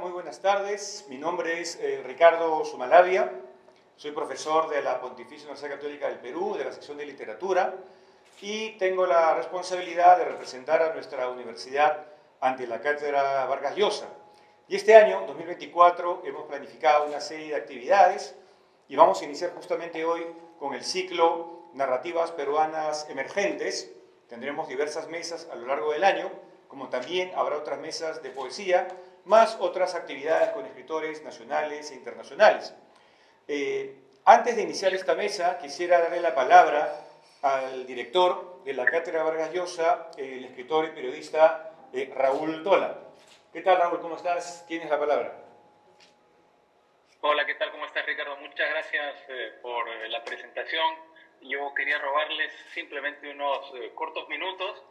Muy buenas tardes, mi nombre es Ricardo Sumalavia, soy profesor de la Pontificia Universidad Católica del Perú, de la sección de literatura, y tengo la responsabilidad de representar a nuestra universidad ante la Cátedra Vargas Llosa. Y este año, 2024, hemos planificado una serie de actividades y vamos a iniciar justamente hoy con el ciclo Narrativas Peruanas Emergentes. Tendremos diversas mesas a lo largo del año, como también habrá otras mesas de poesía, más otras actividades con escritores nacionales e internacionales. Antes de iniciar esta mesa, quisiera darle la palabra al director de la Cátedra Vargas Llosa, el escritor y periodista Raúl Tola. ¿Qué tal, Raúl? ¿Cómo estás? Tienes la palabra. Hola, ¿qué tal? ¿Cómo estás, Ricardo? Muchas gracias por la presentación. Yo quería robarles simplemente unos cortos minutos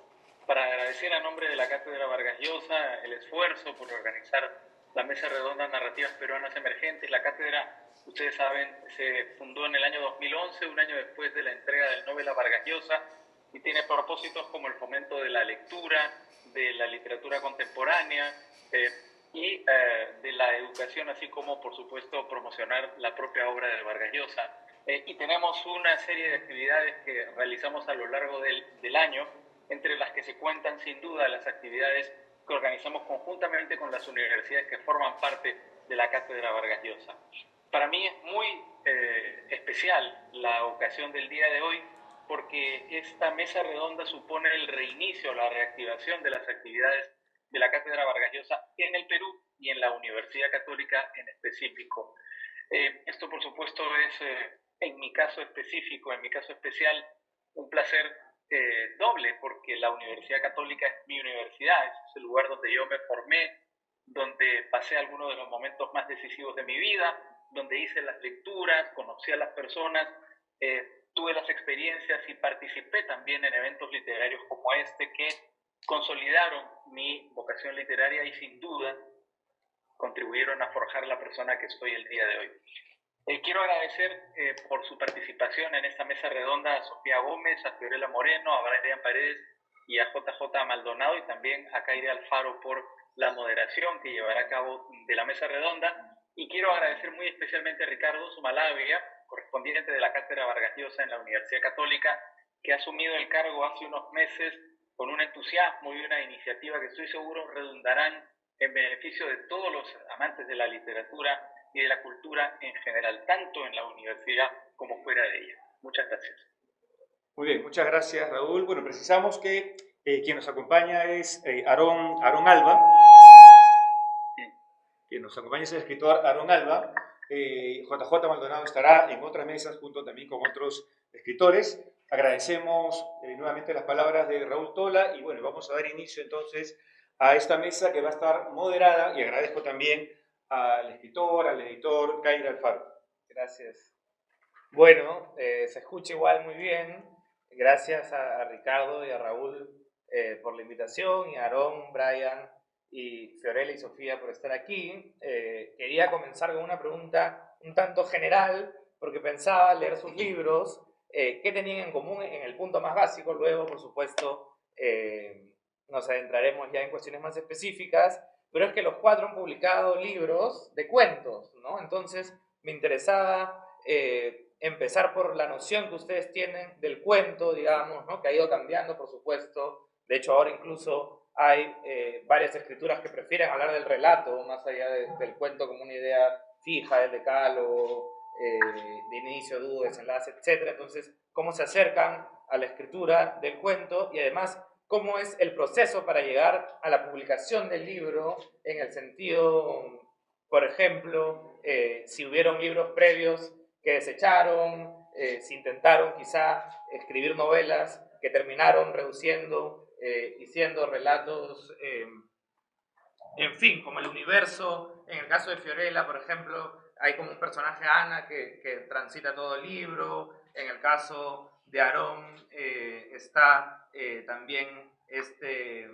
para agradecer a nombre de la Cátedra Vargas Llosa el esfuerzo por organizar la Mesa Redonda Narrativas Peruanas Emergentes. La cátedra, ustedes saben, se fundó en el año 2011, un año después de la entrega del Nobel a Vargas Llosa, y tiene propósitos como el fomento de la lectura, de la literatura contemporánea, y de la educación, así como, por supuesto, promocionar la propia obra de Vargas Llosa. Y tenemos una serie de actividades que realizamos a lo largo del año, entre las que se cuentan sin duda las actividades que organizamos conjuntamente con las universidades que forman parte de la Cátedra Vargas Llosa. Para mí es muy especial la ocasión del día de hoy, porque esta mesa redonda supone el reinicio, la reactivación de las actividades de la Cátedra Vargas Llosa en el Perú y en la Universidad Católica en específico. Esto, por supuesto, es, en mi caso específico, en mi caso especial, un placer doble, porque la Universidad Católica es mi universidad, es el lugar donde yo me formé, donde pasé algunos de los momentos más decisivos de mi vida, donde hice las lecturas, conocí a las personas, tuve las experiencias y participé también en eventos literarios como este que consolidaron mi vocación literaria y sin duda contribuyeron a forjar la persona que soy el día de hoy. Quiero agradecer por su participación en esta mesa redonda a Sofía Gómez, a Fiorella Moreno, a Brian Paredes y a JJ Maldonado, y también a Kaire Alfaro por la moderación que llevará a cabo de la mesa redonda. Y quiero agradecer muy especialmente a Ricardo Sumalavia, correspondiente de la Cátedra Vargas Llosa en la Universidad Católica, que ha asumido el cargo hace unos meses con un entusiasmo y una iniciativa que estoy seguro redundarán en beneficio de todos los amantes de la literatura y de la cultura en general, tanto en la universidad como fuera de ella. Muchas gracias. Muy bien, muchas gracias, Raúl. Bueno, precisamos que quien nos acompaña es Aarón Alba. Quien nos acompaña es el escritor Aarón Alba. JJ Maldonado estará en otras mesas junto también con otros escritores. Agradecemos nuevamente las palabras de Raúl Tola y bueno, vamos a dar inicio entonces a esta mesa que va a estar moderada, y agradezco también al escritor, al editor Kaire Alfaro. Gracias. Bueno, se escucha igual muy bien. Gracias a Ricardo y a Raúl por la invitación, y a Aarón, Brian y Fiorella y Sofía por estar aquí. Quería comenzar con una pregunta un tanto general, porque pensaba leer sus libros, qué tenían en común en el punto más básico. Luego, por supuesto, nos adentraremos ya en cuestiones más específicas, pero es que los cuatro han publicado libros de cuentos, ¿no? Entonces, me interesaba empezar por la noción que ustedes tienen del cuento, digamos, ¿no? Que ha ido cambiando, por supuesto. De hecho, ahora incluso hay varias escrituras que prefieren hablar del relato, más allá del cuento como una idea fija, del decálogo, de inicio, dúo, desenlace, etc. Entonces, ¿cómo se acercan a la escritura del cuento? Y además, ¿cómo es el proceso para llegar a la publicación del libro, en el sentido, por ejemplo, si hubieron libros previos que desecharon, si intentaron quizá escribir novelas que terminaron reduciendo y siendo relatos, en fin, como el universo. En el caso de Fiorella, por ejemplo, hay como un personaje, Ana, que transita todo el libro. En el caso de Aarón está también este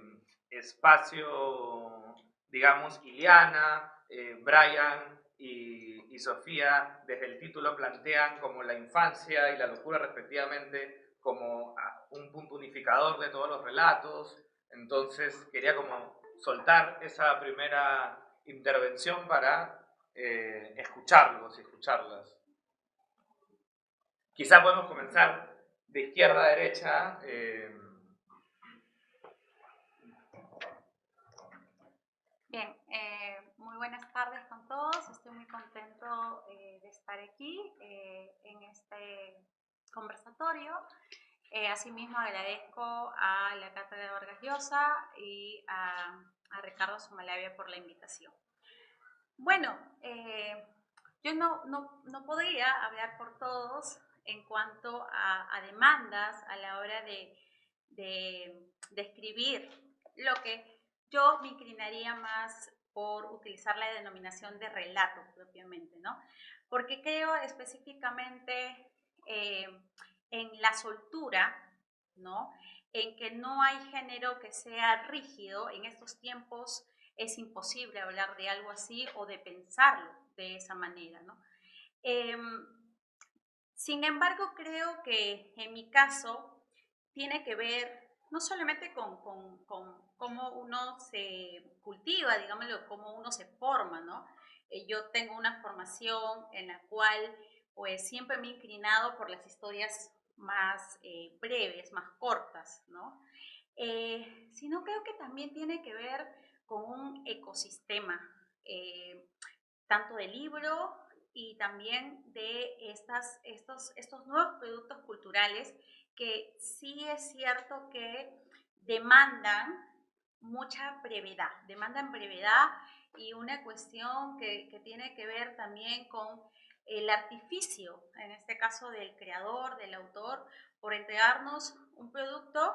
espacio, digamos, Iliana. Brian y Sofía, desde el título, plantean como la infancia y la locura respectivamente como un punto unificador de todos los relatos. Entonces quería como soltar esa primera intervención para escucharlos y escucharlas. Quizá podemos comenzar de izquierda a derecha. Bien, muy buenas tardes con todos. Estoy muy contento de estar aquí en este conversatorio. Asimismo, agradezco a la Cátedra Vargas Llosa y a Ricardo Sumalavia por la invitación. Bueno, yo no podría hablar por todos en cuanto a demandas a la hora de escribir, lo que yo me inclinaría más por utilizar la denominación de relato propiamente, ¿no? Porque creo específicamente en la soltura, ¿no? En que no hay género que sea rígido. En estos tiempos es imposible hablar de algo así o de pensarlo de esa manera, ¿no? Sin embargo, creo que en mi caso tiene que ver no solamente con cómo uno se cultiva, digámoslo, cómo uno se forma, ¿no? Yo tengo una formación en la cual pues siempre me he inclinado por las historias más breves, más cortas, ¿no? Sino creo que también tiene que ver con un ecosistema, tanto de libro y también de estos nuevos productos culturales que sí es cierto que demandan mucha brevedad, demandan brevedad y una cuestión que tiene que ver también con el artificio, en este caso del creador, del autor, por entregarnos un producto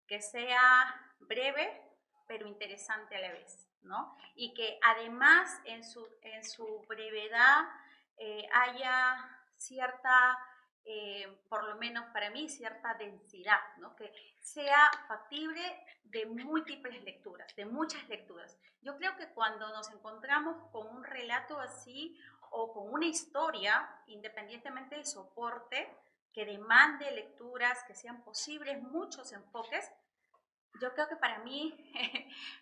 que sea breve pero interesante a la vez, ¿no? Y que además en su brevedad haya cierta, por lo menos para mí, cierta densidad, ¿no? Que sea factible de múltiples lecturas, de muchas lecturas. Yo creo que cuando nos encontramos con un relato así o con una historia, independientemente del soporte, que demande lecturas, que sean posibles muchos enfoques, yo creo que para mí,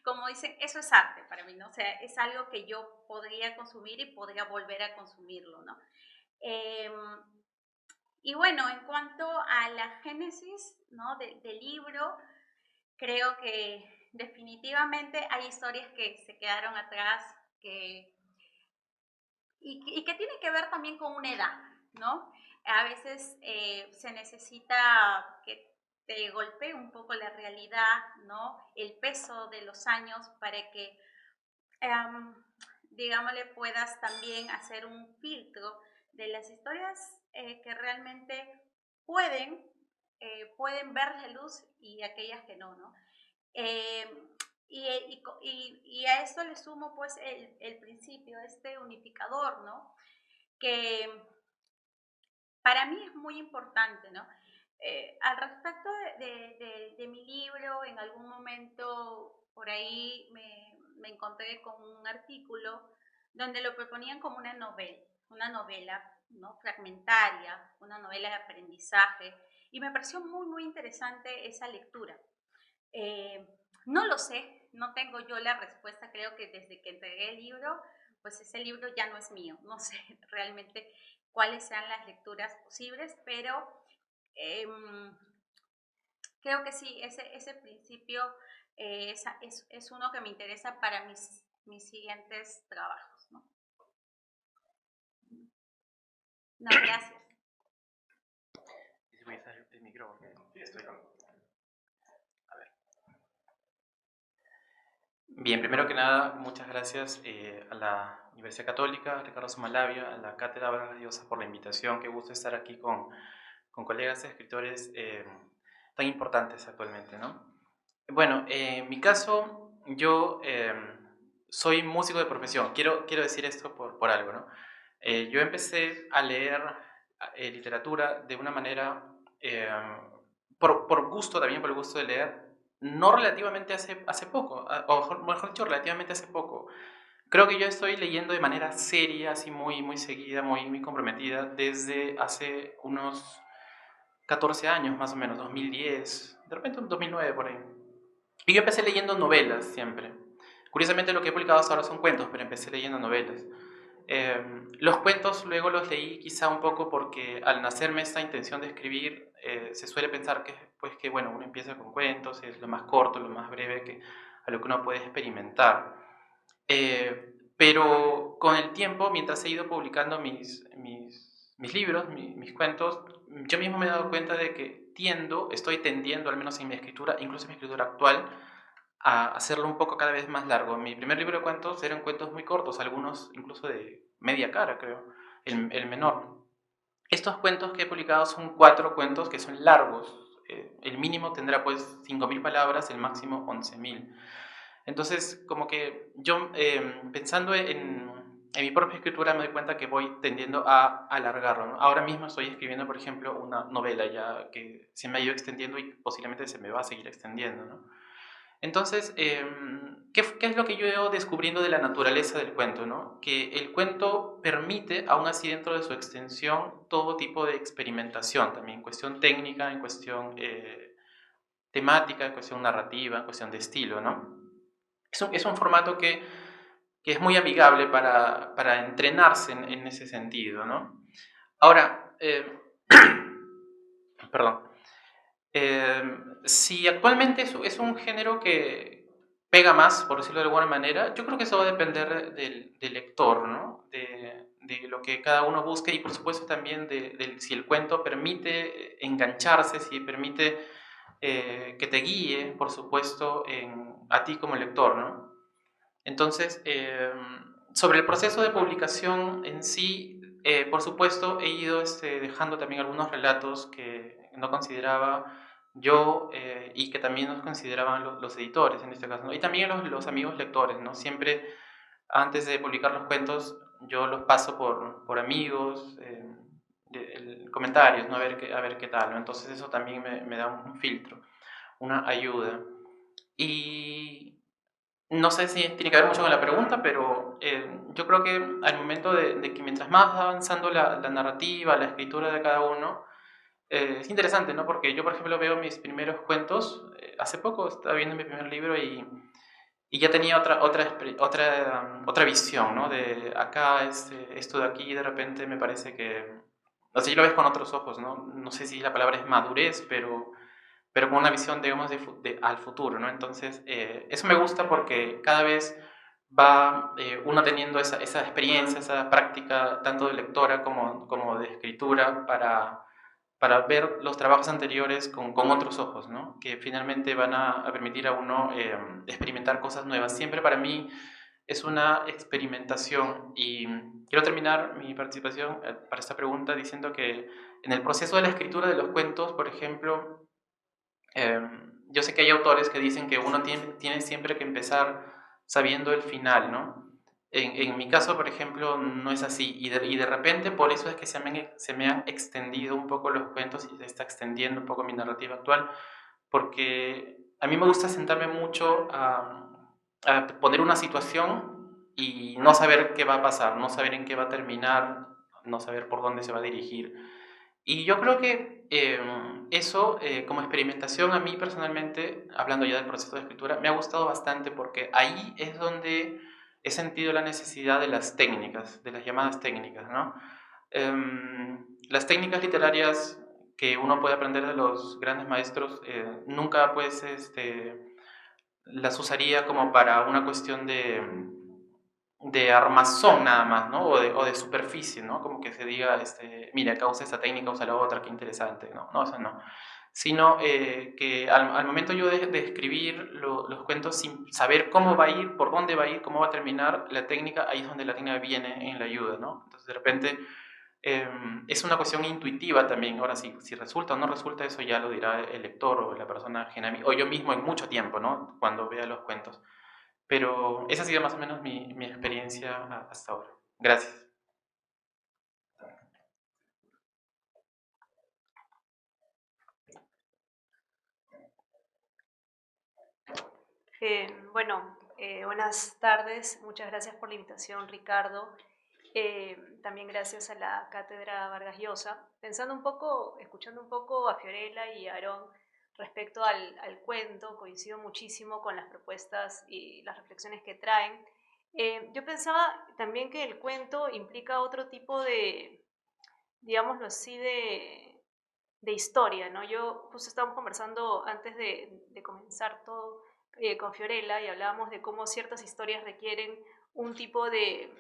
como dicen, eso es arte para mí, ¿no? O sea, es algo que yo podría consumir y podría volver a consumirlo, ¿no? Y bueno, en cuanto a la génesis, ¿no? del libro, creo que definitivamente hay historias que se quedaron atrás y que tienen que ver también con una edad, ¿no? A veces se necesita que te golpee un poco la realidad, ¿no? El peso de los años para que, digámosle, puedas también hacer un filtro de las historias que realmente pueden, pueden ver la luz y aquellas que no, ¿no? Eh, y a esto le sumo pues el principio, este unificador, ¿no? Que para mí es muy importante, ¿no? Al respecto de mi libro, en algún momento por ahí me encontré con un artículo donde lo proponían como una novela, ¿no? Fragmentaria, una novela de aprendizaje, y me pareció muy, muy interesante esa lectura. Eh, no lo sé, no tengo yo la respuesta, creo que desde que entregué el libro, pues ese libro ya no es mío, no sé realmente cuáles sean las lecturas posibles, pero eh, creo que sí, ese principio es uno que me interesa para mis siguientes trabajos, ¿no? No, gracias. Voy a usar el micrófono. Sí, estoy con... A ver. Bien, primero que nada, muchas gracias a la Universidad Católica, a Ricardo Sumalavia, a la Cátedra Vargas Llosa por la invitación. Qué gusto estar aquí con colegas escritores tan importantes actualmente, ¿no? Bueno, en mi caso, yo soy músico de profesión. Quiero decir esto por algo, ¿no? Yo empecé a leer literatura de una manera, por gusto también, por el gusto de leer, no relativamente hace poco, o mejor dicho, relativamente hace poco. Creo que yo estoy leyendo de manera seria, así muy seguida, muy comprometida, desde hace unos 14 años más o menos, 2010, de repente un 2009 por ahí. Y yo empecé leyendo novelas siempre. Curiosamente lo que he publicado hasta ahora son cuentos, pero empecé leyendo novelas. Los cuentos luego los leí quizá un poco porque al nacerme esta intención de escribir, se suele pensar que, pues, que bueno, uno empieza con cuentos, es lo más corto, lo más breve a lo que uno puede experimentar. Pero con el tiempo, mientras he ido publicando mis libros, mis cuentos, yo mismo me he dado cuenta de que estoy tendiendo, al menos en mi escritura, incluso en mi escritura actual, a hacerlo un poco cada vez más largo. Mi primer libro de cuentos eran cuentos muy cortos, algunos incluso de media cara, creo, el menor. Estos cuentos que he publicado son 4 cuentos que son largos. El mínimo tendrá pues 5.000 palabras, el máximo 11.000. Entonces, como que yo pensando en mi propia escritura me doy cuenta que voy tendiendo a alargarlo, ¿no? Ahora mismo estoy escribiendo, por ejemplo, una novela ya que se me ha ido extendiendo y posiblemente se me va a seguir extendiendo, ¿no? Entonces, ¿qué es lo que yo he ido descubriendo de la naturaleza del cuento, ¿no? Que el cuento permite, aún así dentro de su extensión, todo tipo de experimentación, también en cuestión técnica, en cuestión temática, en cuestión narrativa, en cuestión de estilo, ¿no? Es un formato que es muy amigable para entrenarse en ese sentido, ¿no? Ahora, perdón. Si actualmente es un género que pega más, por decirlo de alguna manera, yo creo que eso va a depender del lector, ¿no? De lo que cada uno busque y por supuesto también de si el cuento permite engancharse, si permite que te guíe, por supuesto, a ti como lector, ¿no? Entonces, sobre el proceso de publicación en sí, por supuesto, he ido dejando también algunos relatos que no consideraba yo y que también nos consideraban los editores en este caso, ¿no? Y también los amigos lectores, ¿no? Siempre antes de publicar los cuentos yo los paso por amigos, comentarios, ¿no? A ver qué tal, ¿no? Entonces eso también me da un filtro, una ayuda. Y no sé si tiene que ver mucho con la pregunta, pero yo creo que al momento de que mientras más va avanzando la narrativa, la escritura de cada uno, es interesante, ¿no? Porque yo, por ejemplo, veo mis primeros cuentos, hace poco estaba viendo mi primer libro y ya tenía otra visión, ¿no? De acá, esto de aquí, de repente me parece que, o sea, yo lo ves con otros ojos, ¿no? No sé si la palabra es madurez, pero con una visión, digamos, al futuro, ¿no? Entonces, eso me gusta porque cada vez va uno teniendo esa experiencia, esa práctica, tanto de lectora como de escritura, para ver los trabajos anteriores con otros ojos, ¿no? Que finalmente van a permitir a uno experimentar cosas nuevas. Siempre para mí es una experimentación y quiero terminar mi participación para esta pregunta diciendo que en el proceso de la escritura de los cuentos, por ejemplo, yo sé que hay autores que dicen que uno tiene siempre que empezar sabiendo el final, ¿no? En mi caso, por ejemplo, no es así. Y de repente, por eso es que se me han extendido un poco los cuentos y se está extendiendo un poco mi narrativa actual, porque a mí me gusta sentarme mucho a poner una situación y no saber qué va a pasar, no saber en qué va a terminar, no saber por dónde se va a dirigir. Y yo creo que eso, como experimentación, a mí personalmente, hablando ya del proceso de escritura, me ha gustado bastante porque ahí es donde he sentido la necesidad de las técnicas, de las llamadas técnicas, ¿no? Las técnicas literarias que uno puede aprender de los grandes maestros, nunca pues las usaría como para una cuestión de armazón nada más, ¿no? O de superficie, ¿no? Como que se diga, mira, acá usa esta técnica, usa la otra, qué interesante, ¿no? No, eso no. Sino que al momento yo de escribir los cuentos sin saber cómo va a ir, por dónde va a ir, cómo va a terminar la técnica, ahí es donde la técnica viene en la ayuda, ¿no? Entonces, de repente, es una cuestión intuitiva también. Ahora, si resulta o no resulta, eso ya lo dirá el lector o la persona ajena a mí, o yo mismo en mucho tiempo, ¿no? Cuando vea los cuentos. Pero esa ha sido más o menos mi experiencia hasta ahora. Gracias. Buenas tardes. Muchas gracias por la invitación, Ricardo. También gracias a la Cátedra Vargas Llosa. Pensando un poco, escuchando un poco a Fiorella y a Aarón, respecto al cuento, coincido muchísimo con las propuestas y las reflexiones que traen. Yo pensaba también que el cuento implica otro tipo de, digámoslo así, de historia, ¿no? Yo justo estábamos conversando antes de comenzar todo con Fiorella y hablábamos de cómo ciertas historias requieren un tipo de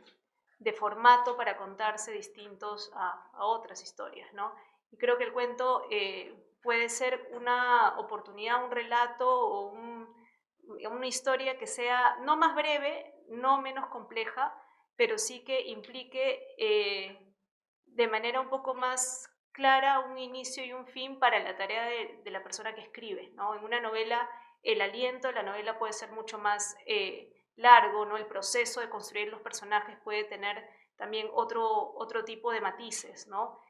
formato para contarse distintos a otras historias, ¿no? Y creo que el cuento puede ser una oportunidad, un relato o una historia que sea no más breve, no menos compleja, pero sí que implique de manera un poco más clara un inicio y un fin para la tarea de la persona que escribe, ¿no? En una novela, el aliento de la novela puede ser mucho más largo, ¿no? El proceso de construir los personajes puede tener también otro tipo de matices, ¿no?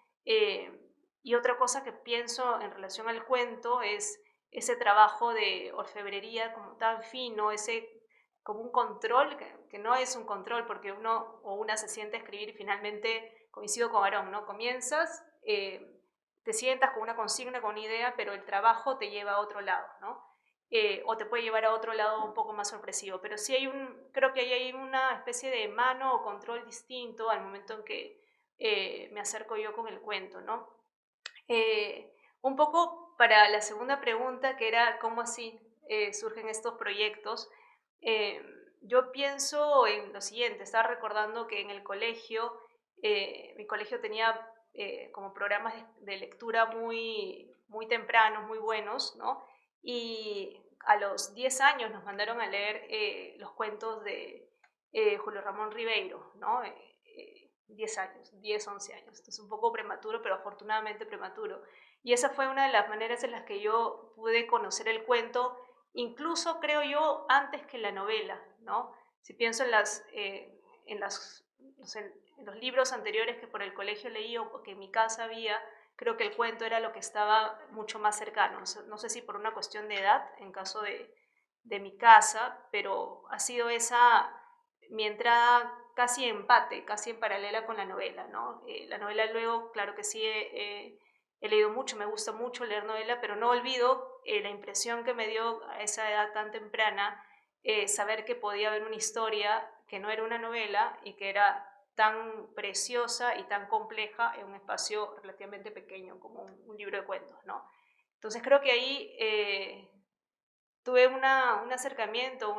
Y otra cosa que pienso en relación al cuento es ese trabajo de orfebrería como tan fino, ese como un control, que no es un control porque uno o una se siente a escribir y finalmente coincido con Aarón, ¿no? Comienzas, te sientas con una consigna, con una idea, pero el trabajo te lleva a otro lado, ¿no? O te puede llevar a otro lado un poco más sorpresivo, pero sí creo que ahí hay una especie de mano o control distinto al momento en que me acerco yo con el cuento, ¿no? Un poco para la segunda pregunta, que era cómo así surgen estos proyectos, eh, yo pienso en lo siguiente, estaba recordando que en el colegio, mi colegio tenía como programas de lectura muy tempranos, muy buenos, ¿no? Y a los 10 años nos mandaron a leer los cuentos de Julio Ramón Ribeiro, ¿no? 10 años, 10, 11 años. Entonces un poco prematuro, pero afortunadamente prematuro. Y esa fue una de las maneras en las que yo pude conocer el cuento, incluso creo yo antes que la novela, ¿no? Si pienso no sé, en los libros anteriores que por el colegio leí o que en mi casa había, creo que el cuento era lo que estaba mucho más cercano. No sé si por una cuestión de edad, en caso de mi casa, pero ha sido esa mi entrada casi empate, casi en paralela con la novela, ¿no? La novela luego, claro que sí, he leído mucho, me gusta mucho leer novela, pero no olvido la impresión que me dio a esa edad tan temprana saber que podía haber una historia que no era una novela y que era tan preciosa y tan compleja en un espacio relativamente pequeño como un libro de cuentos, ¿no? Entonces creo que ahí tuve un acercamiento,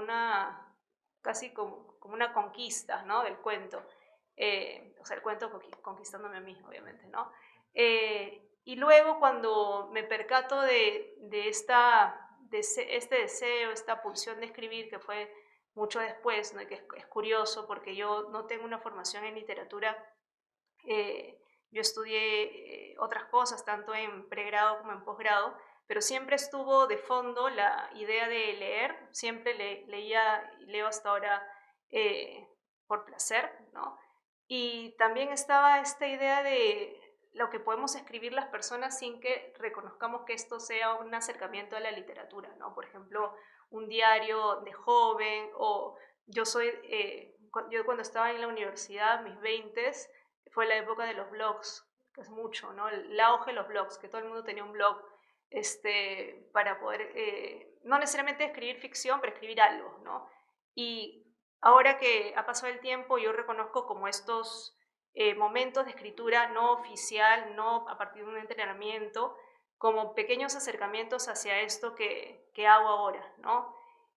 casi como una conquista, ¿no? Del cuento. O sea, el cuento conquistándome a mí, obviamente, ¿no? Y luego cuando me percato de este deseo, esta pulsión de escribir, que fue mucho después, ¿no? Y que es curioso porque yo no tengo una formación en literatura, yo estudié otras cosas, tanto en pregrado como en posgrado, pero siempre estuvo de fondo la idea de leer, siempre leía y leo hasta ahora por placer, ¿no? Y también estaba esta idea de lo que podemos escribir las personas sin que reconozcamos que esto sea un acercamiento a la literatura, ¿no? Por ejemplo, un diario de joven o yo cuando estaba en la universidad, mis 20s, fue la época de los blogs, que es mucho, ¿no? El auge de los blogs, que todo el mundo tenía un blog para poder, no necesariamente escribir ficción, pero escribir algo, ¿no? Y ahora que ha pasado el tiempo, yo reconozco como estos momentos de escritura no oficial, no a partir de un entrenamiento, como pequeños acercamientos hacia esto que hago ahora, ¿no?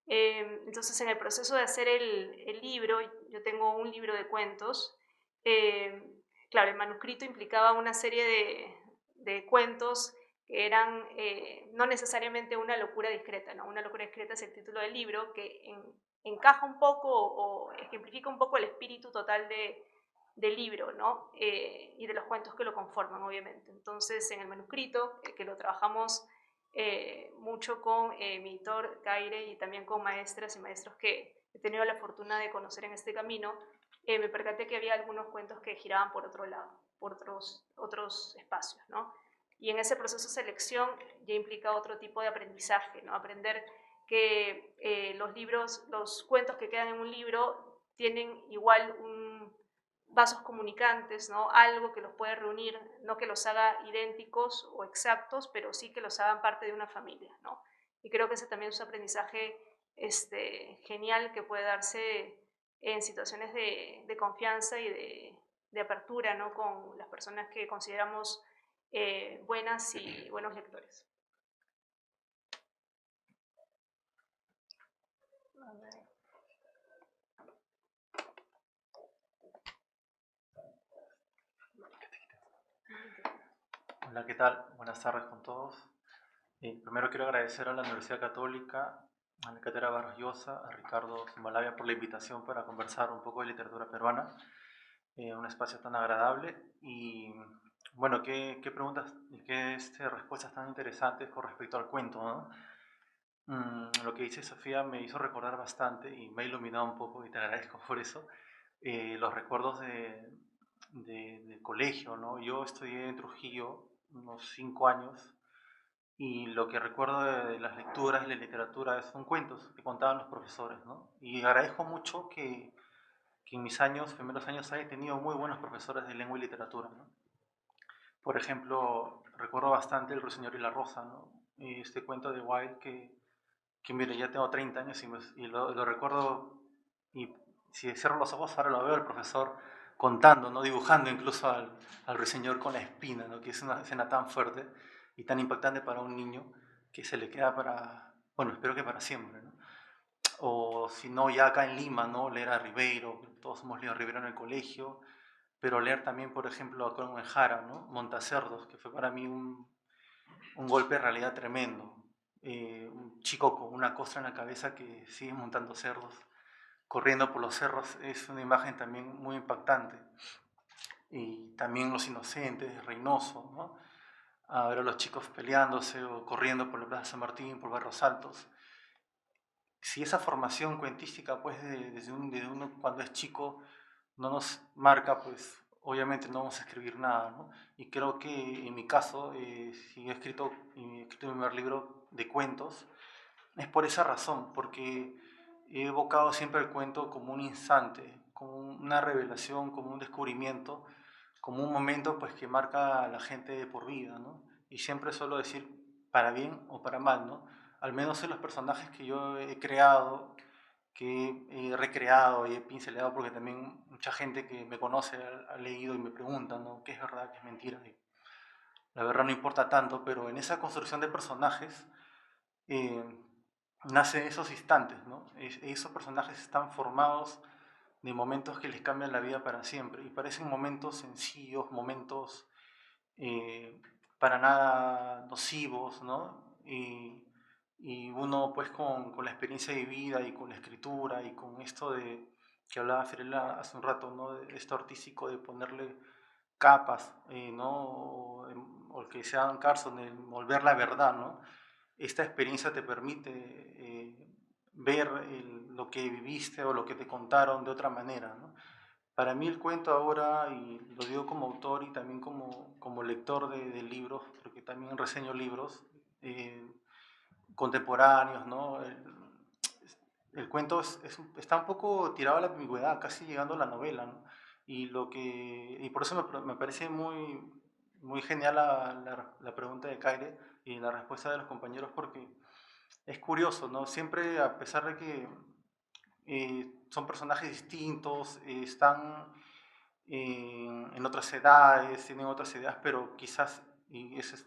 Entonces, en el proceso de hacer el libro, yo tengo un libro de cuentos, claro, el manuscrito implicaba una serie de cuentos que eran no necesariamente una locura discreta, ¿no? Una locura discreta es el título del libro que encaja un poco o ejemplifica un poco el espíritu total del libro, ¿no? Y de los cuentos que lo conforman, obviamente. Entonces, en el manuscrito, que lo trabajamos mucho con mi editor Caire y también con maestras y maestros que he tenido la fortuna de conocer en este camino, me percaté que había algunos cuentos que giraban por otro lado, por otros espacios, ¿no? Y en ese proceso de selección ya implica otro tipo de aprendizaje, ¿no? Aprender que los cuentos que quedan en un libro tienen igual vasos comunicantes, ¿no? Algo que los puede reunir, no que los haga idénticos o exactos, pero sí que los hagan parte de una familia, ¿no? Y creo que ese también es un aprendizaje genial que puede darse en situaciones de confianza y de apertura, ¿no? Con las personas que consideramos buenas y buenos lectores. A ver. Hola, ¿qué tal? Buenas tardes con todos. Primero quiero agradecer a la Universidad Católica, a la Cátedra Vargas Llosa, a Ricardo Zumalavia por la invitación para conversar un poco de literatura peruana, un espacio tan agradable. Y bueno, qué preguntas y qué respuestas tan interesantes con respecto al cuento, ¿no? Lo que dice Sofía me hizo recordar bastante y me ha iluminado un poco y te agradezco por eso. Los recuerdos del colegio, ¿no? Yo estudié en Trujillo unos 5 años y lo que recuerdo de las lecturas y la literatura son cuentos que contaban los profesores, ¿no? Y agradezco mucho que en mis primeros años haya tenido muy buenos profesores de lengua y literatura, ¿no? Por ejemplo, recuerdo bastante El Ruiseñor y la Rosa, ¿no? Este cuento de Wilde que mire, ya tengo 30 años y lo recuerdo, y si cierro los ojos ahora lo veo al profesor contando, ¿no? Dibujando incluso al ruiseñor con la espina, ¿no? Que es una escena tan fuerte y tan impactante para un niño que se le queda bueno, espero que para siempre, ¿no? O si no, ya acá en Lima, ¿no? Leer a Ribeiro, todos hemos leído a Ribeiro en el colegio, pero leer también, por ejemplo, a Colón Jara, ¿no? Montacerdos, que fue para mí un golpe de realidad tremendo. Un chico con una costra en la cabeza que sigue montando cerdos, corriendo por los cerros, es una imagen también muy impactante. Y también Los Inocentes, Reynoso, ¿no? A ver a los chicos peleándose o corriendo por la Plaza San Martín, por Barrios Altos. Si esa formación cuentística, pues, desde uno cuando es chico, no nos marca, pues, obviamente no vamos a escribir nada, ¿no? Y creo que en mi caso, si he escrito mi primer libro de cuentos, es por esa razón, porque he evocado siempre el cuento como un instante, como una revelación, como un descubrimiento, como un momento, pues, que marca a la gente de por vida, ¿no? Y siempre suelo decir para bien o para mal, ¿no? Al menos en los personajes que yo he creado, que he recreado y he pincelado, porque también mucha gente que me conoce ha leído y me pregunta, ¿no? ¿Qué es verdad, qué es mentira? Y la verdad no importa tanto, pero en esa construcción de personajes eh, nacen esos instantes, ¿no? Esos personajes están formados de momentos que les cambian la vida para siempre y parecen momentos sencillos, momentos eh, para nada nocivos, ¿no? Y uno, pues, con la experiencia de vida y con la escritura y con esto de que hablaba Fiorella hace un rato, ¿no? De esto artístico de ponerle capas, ¿no? O el que sea Dan Carson, de volver la verdad, ¿no? Esta experiencia te permite ver lo que viviste o lo que te contaron de otra manera, ¿no? Para mí el cuento ahora, y lo digo como autor y también como lector de libros, porque también reseño libros contemporáneos, ¿no? El cuento está un poco tirado a la ambigüedad, casi llegando a la novela, ¿no? Y por eso me parece muy genial la pregunta de Kaire y la respuesta de los compañeros, porque es curioso, ¿no? Siempre, a pesar de que son personajes distintos, están en otras edades, tienen otras ideas, pero quizás, y esa es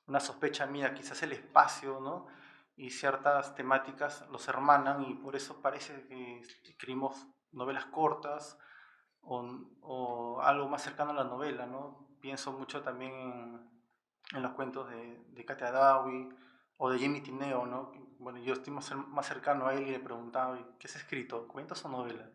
una sospecha mía, quizás el espacio, ¿no? Y ciertas temáticas los hermanan y por eso parece que escribimos novelas cortas o algo más cercano a la novela, ¿no? Pienso mucho también en los cuentos de Katia Dawi o de Jimmy Tineo, ¿no? Bueno, yo estoy más cercano a él y le preguntaba, ¿qué has escrito? ¿Cuentos o novela?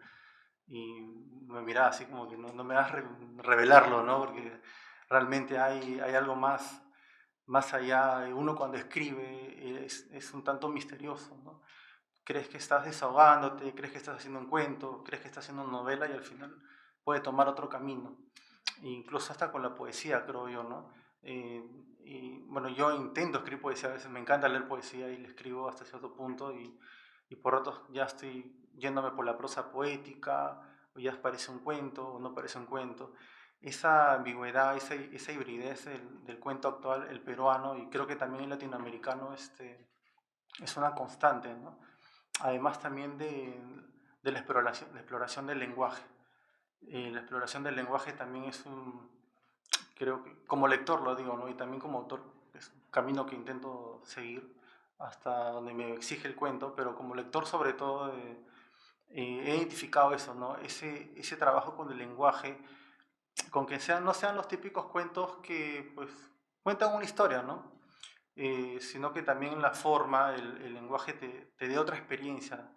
Y me miraba así como que no me hagas revelarlo, ¿no? Porque realmente hay algo más allá de uno cuando escribe, es un tanto misterioso, ¿no? Crees que estás desahogándote, crees que estás haciendo un cuento, crees que estás haciendo una novela y al final puede tomar otro camino. E incluso hasta con la poesía, creo yo, ¿no? Y bueno, yo intento escribir poesía, a veces me encanta leer poesía y le escribo hasta cierto punto y por ratos ya estoy yéndome por la prosa poética o ya parece un cuento o no parece un cuento. Esa ambigüedad, esa hibridez del cuento actual, el peruano y creo que también el latinoamericano, es una constante, ¿no? Además también de la exploración del lenguaje. La exploración del lenguaje también es creo que como lector lo digo, ¿no? Y también como autor es un camino que intento seguir hasta donde me exige el cuento, pero como lector sobre todo he identificado eso, ¿no? Ese trabajo con el lenguaje, con que no sean los típicos cuentos que pues cuentan una historia, ¿no? Sino que también la forma, el lenguaje te dé otra experiencia,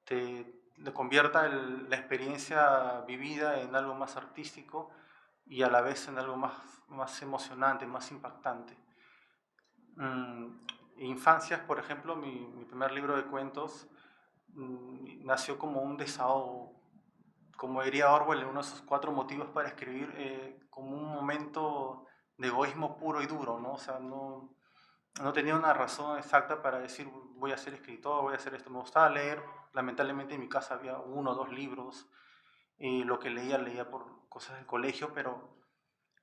le convierta la experiencia vivida en algo más artístico y a la vez en algo más emocionante, más impactante. Infancias, por ejemplo, mi primer libro de cuentos nació como un desahogo, como diría Orwell en uno de sus 4 motivos para escribir, como un momento de egoísmo puro y duro, ¿no? O sea, no tenía una razón exacta para decir voy a ser escritor, voy a hacer esto. Me gustaba leer, lamentablemente en mi casa había 1 o 2 libros, lo que leía por cosas del colegio, pero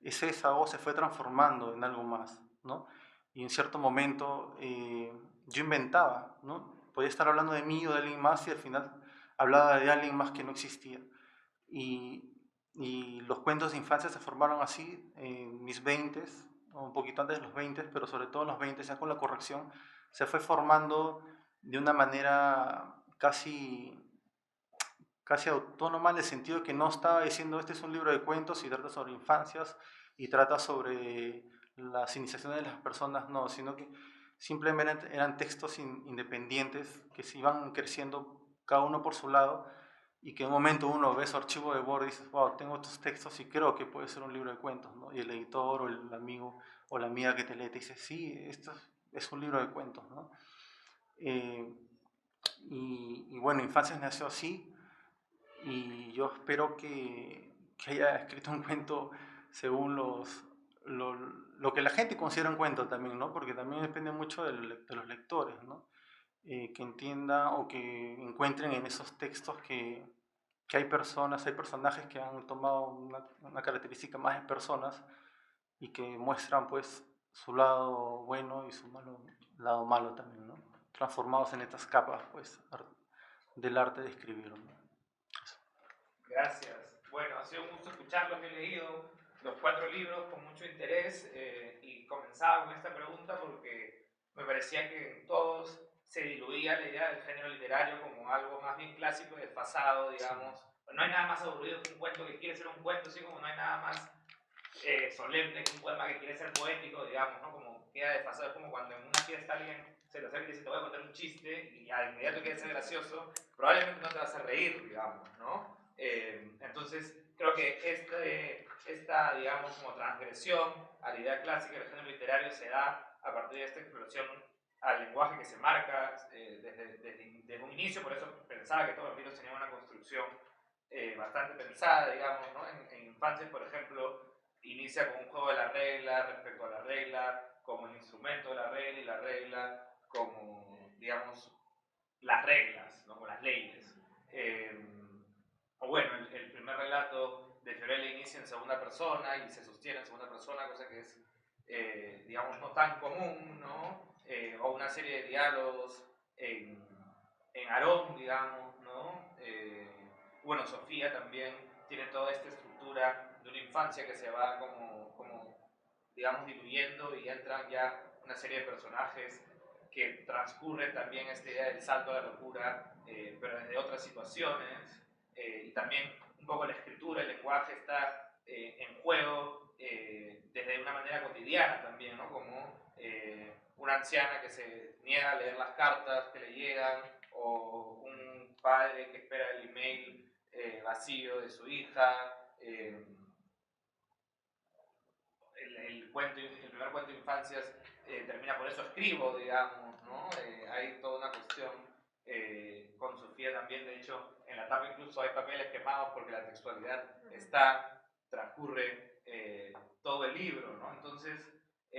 ese desahogo se fue transformando en algo más, ¿no? Y en cierto momento yo inventaba, ¿no? Podía estar hablando de mí o de alguien más y al final hablaba de alguien más que no existía. Y, y los cuentos de infancia se formaron así en mis 20s, un poquito antes de los 20s, pero sobre todo en los 20s, ya con la corrección, se fue formando de una manera casi autónoma en el sentido de que no estaba diciendo este es un libro de cuentos y trata sobre infancias y trata sobre las iniciaciones de las personas, no, sino que simplemente eran textos independientes que se iban creciendo cada uno por su lado y que en un momento uno ve su archivo de Word y dices, wow, tengo estos textos y creo que puede ser un libro de cuentos, ¿no? Y el editor o el amigo o la amiga que te lee te dice, sí, esto es un libro de cuentos, ¿no? Eh, y bueno, Infancias nació así y yo espero que haya escrito un cuento según lo que la gente considera un cuento también, ¿no? Porque también depende mucho de los lectores, ¿no? Que entiendan o que encuentren en esos textos que hay personajes que han tomado una característica más de personas y que muestran pues su lado bueno y su lado malo también, ¿no? Transformados en estas capas pues del arte de escribir, ¿no? Gracias. Bueno, ha sido un gusto escucharlos. He leído los 4 libros con mucho interés y comenzaba con esta pregunta porque me parecía que en todos se diluía la idea del género literario como algo más bien clásico y desfasado, digamos. No hay nada más aburrido que un cuento que quiere ser un cuento, así como no hay nada más solemne que un poema que quiere ser poético, digamos, ¿no? Como queda desfasado. Es como cuando en una fiesta alguien se te acerca y dice te voy a contar un chiste y al inmediato quiere ser gracioso, probablemente no te vas a reír, digamos, ¿no? Entonces, creo que esta, digamos, como transgresión a la idea clásica del género literario se da a partir de esta exploración al lenguaje que se marca desde un inicio. Por eso pensaba que todos los libros tenían una construcción bastante pensada, digamos, ¿no? En Infancias, por ejemplo, inicia con un juego de la regla respecto a la regla, como el instrumento de la regla y la regla como, digamos, las reglas, ¿no? Como las leyes. O bueno, el primer relato de Fiorella inicia en segunda persona y se sostiene en segunda persona, cosa que es, digamos, no tan común, ¿no? O una serie de diálogos en Aarón, digamos, ¿no? Bueno, Sofía también tiene toda esta estructura de una infancia que se va como digamos, diluyendo y entran ya una serie de personajes que transcurren también esta idea del salto a la locura, pero desde otras situaciones, y también un poco la escritura, el lenguaje está en juego desde una manera cotidiana también, ¿no? Como una anciana que se niega a leer las cartas que le llegan, o un padre que espera el email vacío de su hija. El primer cuento de infancias termina por eso escribo, digamos, ¿no? Hay toda una cuestión con Sofía también, de hecho, en la tapa incluso hay papeles quemados porque la textualidad transcurre todo el libro, ¿no? Entonces,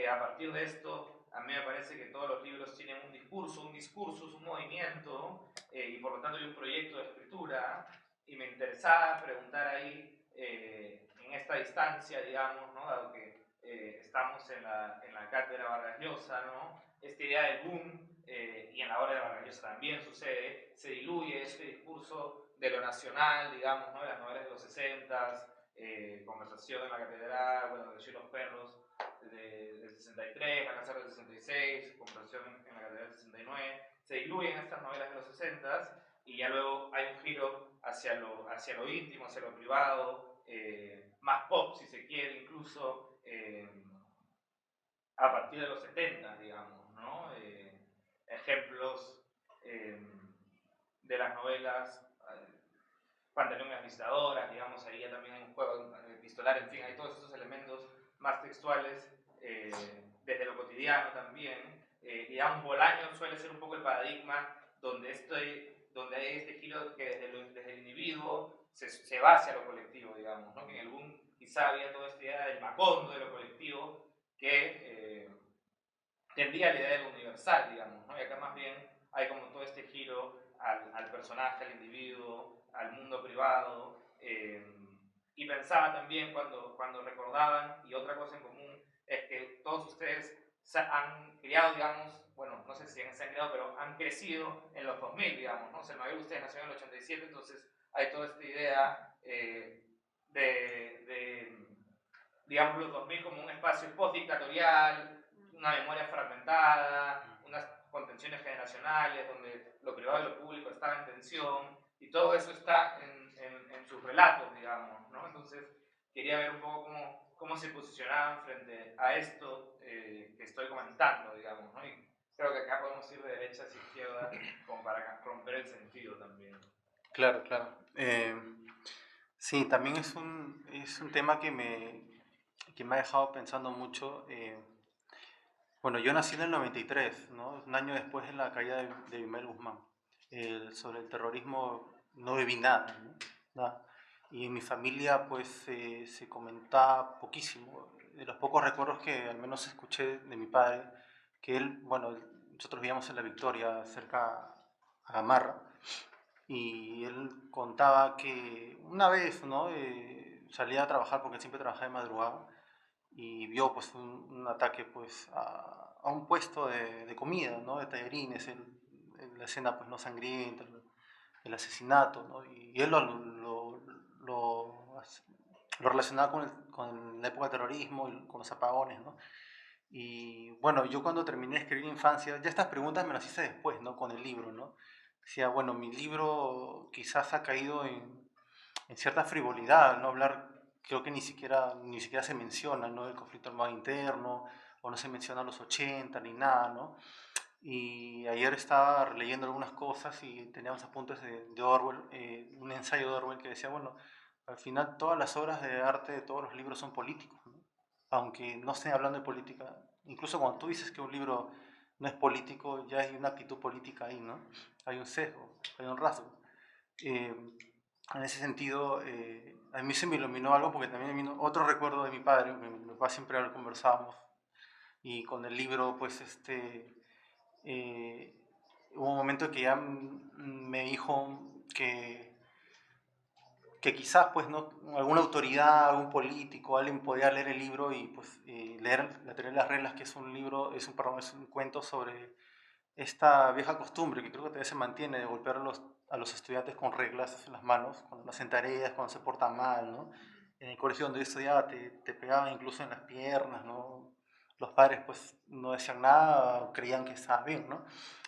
a partir de esto, a mí me parece que todos los libros tienen un discurso es un movimiento, y por lo tanto hay un proyecto de escritura, y me interesaba preguntar ahí, en esta distancia, digamos, ¿no? Dado que estamos en la cátedra Vargas Llosa, ¿no? Esta idea del boom, y en la obra de Vargas Llosa también sucede, se diluye este discurso de lo nacional, digamos, ¿no? Las novelas de los 60, Conversación en la Catedral, bueno, de los Perros del 63, La Casa del 66, Conversación en la Catedral del 69, se diluyen estas novelas de los 60 y ya luego hay un giro hacia lo íntimo, hacia lo privado, más pop si se quiere incluso, a partir de los 70, digamos, ¿no? Ejemplos de las novelas, Pantaleón y las visitadoras, digamos, ahí ya también hay un juego epistolar, en fin, hay todos esos elementos más textuales, desde lo cotidiano también, y un Bolaño suele ser un poco el paradigma donde hay este giro que desde el individuo se va hacia lo colectivo, digamos, ¿no? Que en el boom quizá había toda esta idea del Macondo, de lo colectivo, que tendía a la idea de lo universal, digamos, ¿no? Y acá más bien hay como todo este giro al personaje, al individuo, al mundo privado, y pensaba también cuando recordaban, y otra cosa en común, es que todos ustedes han criado, digamos, bueno, no sé si se han criado, pero han crecido en los 2000, digamos, ¿no? O sea, el mayor de ustedes nació en el 87, entonces hay toda esta idea digamos, los 2000 como un espacio post-dictatorial, una memoria fragmentada, unas contenciones generacionales donde lo privado y lo público estaban en tensión, y todo eso está en sus relatos, digamos, ¿no? Entonces, quería ver un poco cómo se posicionaban frente a esto que estoy comentando, digamos, ¿no? Y creo que acá podemos ir de derecha hacia izquierda como para romper el sentido también. Claro, claro. Sí, también es un tema que me ha dejado pensando mucho. Bueno, yo nací en el 93, ¿no? Un año después de la caída de Abimel Guzmán. Sobre el terrorismo no viví nada, ¿no? Nada. Y en mi familia pues se comentaba poquísimo. De los pocos recuerdos que al menos escuché de mi padre, que él, bueno, nosotros vivíamos en La Victoria, cerca a Gamarra, y él contaba que una vez, ¿no? Salía a trabajar porque siempre trabajaba de madrugada y vio pues un ataque pues a un puesto de comida, ¿no? De tallarines, la escena pues no sangrienta, el asesinato, ¿no? Y él lo relacionaba con la época del terrorismo y con los apagones, ¿no? Y bueno, yo cuando terminé de escribir Infancia, ya estas preguntas me las hice después, ¿no? Con el libro, ¿no? Decía, bueno, mi libro quizás ha caído en cierta frivolidad, no hablar, creo que ni siquiera se menciona, ¿no? El conflicto armado interno, o no se menciona los 80 ni nada, ¿no? Y ayer estaba leyendo algunas cosas y teníamos apuntes de Orwell, un ensayo de Orwell que decía, bueno, al final todas las obras de arte de todos los libros son políticos, ¿no? Aunque no estén hablando de política, incluso cuando tú dices que un libro no es político, ya hay una actitud política ahí, ¿no? Hay un sesgo, hay un rasgo. En ese sentido, a mí se me iluminó algo porque también vino otro recuerdo de mi padre, mi papá siempre lo conversábamos, y con el libro, pues, hubo un momento que ya me dijo que quizás, pues, ¿no? Alguna autoridad, algún político, alguien podía leer el libro y, pues, leer La teoría de las reglas, que es un libro, perdón, es un cuento sobre esta vieja costumbre que creo que todavía se mantiene de golpear a los estudiantes con reglas en las manos, cuando no hacen tareas, cuando se portan mal, ¿no? En el colegio donde yo estudiaba te pegaban incluso en las piernas, ¿no? Los padres pues no decían nada, creían que estaba bien, ¿no?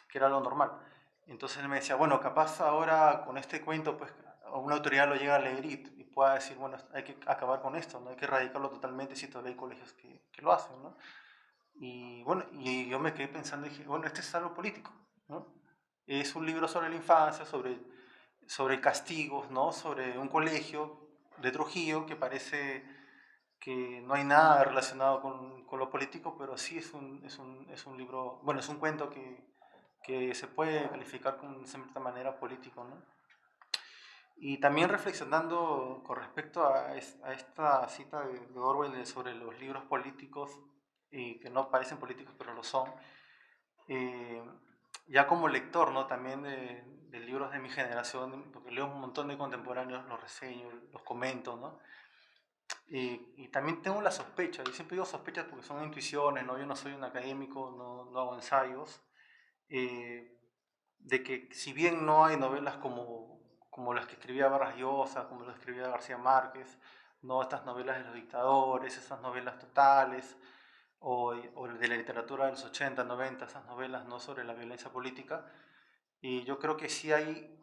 Que era lo normal. Entonces él me decía, bueno, capaz ahora con este cuento pues una autoridad lo llega a leer y pueda decir, bueno, hay que acabar con esto, ¿no? Hay que erradicarlo totalmente si todavía hay colegios que lo hacen, ¿no? Y bueno, y yo me quedé pensando y dije, bueno, este es algo político, ¿no? Es un libro sobre la infancia, sobre castigos, ¿no? Sobre un colegio de Trujillo que parece que no hay nada relacionado con lo político, pero sí es un libro, bueno, es un cuento que se puede calificar con cierta manera político, ¿no? Y también reflexionando con respecto a esta cita de Orwell sobre los libros políticos, y que no parecen políticos pero lo son, ya como lector, ¿no? También de libros de mi generación, porque leo un montón de contemporáneos, los reseño, los comento, ¿no? Y también tengo la sospecha, y siempre digo sospechas porque son intuiciones, ¿no? Yo no soy un académico, no hago ensayos, eh, de que si bien no hay novelas como las que escribía Vargas Llosa, como las que escribía García Márquez, no estas novelas de los dictadores, esas novelas totales, o de la literatura de los 80, 90, esas novelas no sobre la violencia política, y yo creo que sí hay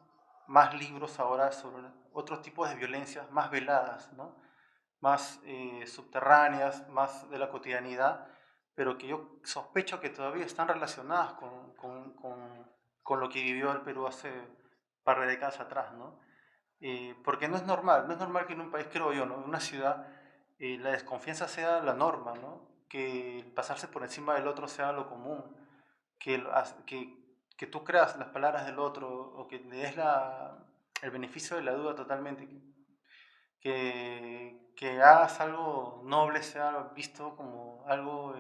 más libros ahora sobre otros tipos de violencias más veladas, ¿no? Más subterráneas, más de la cotidianidad, pero que yo sospecho que todavía están relacionadas con lo que vivió el Perú hace un par de décadas atrás, ¿no? Porque no es normal que en un país, creo yo, ¿no? En una ciudad, la desconfianza sea la norma, ¿no? Que el pasarse por encima del otro sea lo común, que, que tú creas las palabras del otro o que le des el beneficio de la duda totalmente, que hagas algo noble sea visto como algo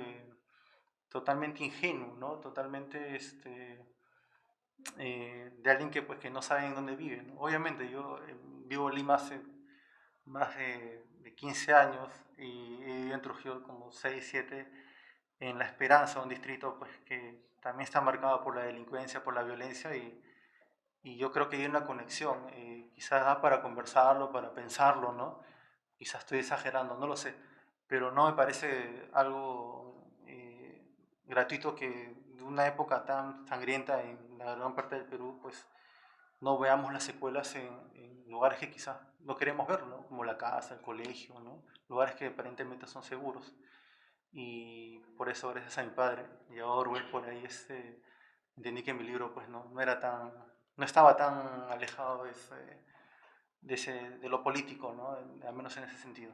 totalmente ingenuo, ¿no? Totalmente de alguien que, pues, que no sabe en dónde vive, ¿no? Obviamente yo vivo en Lima hace más de 15 años y he vivido en Trujillo como 6 7 en La Esperanza, un distrito pues, que también está marcado por la delincuencia, por la violencia y yo creo que hay una conexión, quizás da para conversarlo, para pensarlo, ¿no? Quizás estoy exagerando, no lo sé, pero no me parece algo gratuito que de una época tan sangrienta en la gran parte del Perú, pues no veamos las secuelas en lugares que quizás no queremos ver, ¿no? Como la casa, el colegio, ¿no? Lugares que aparentemente son seguros. Y por eso, gracias a mi padre y a Orwell, por ahí entendí que mi libro pues, no estaba tan alejado de lo político, ¿no? Al menos en ese sentido.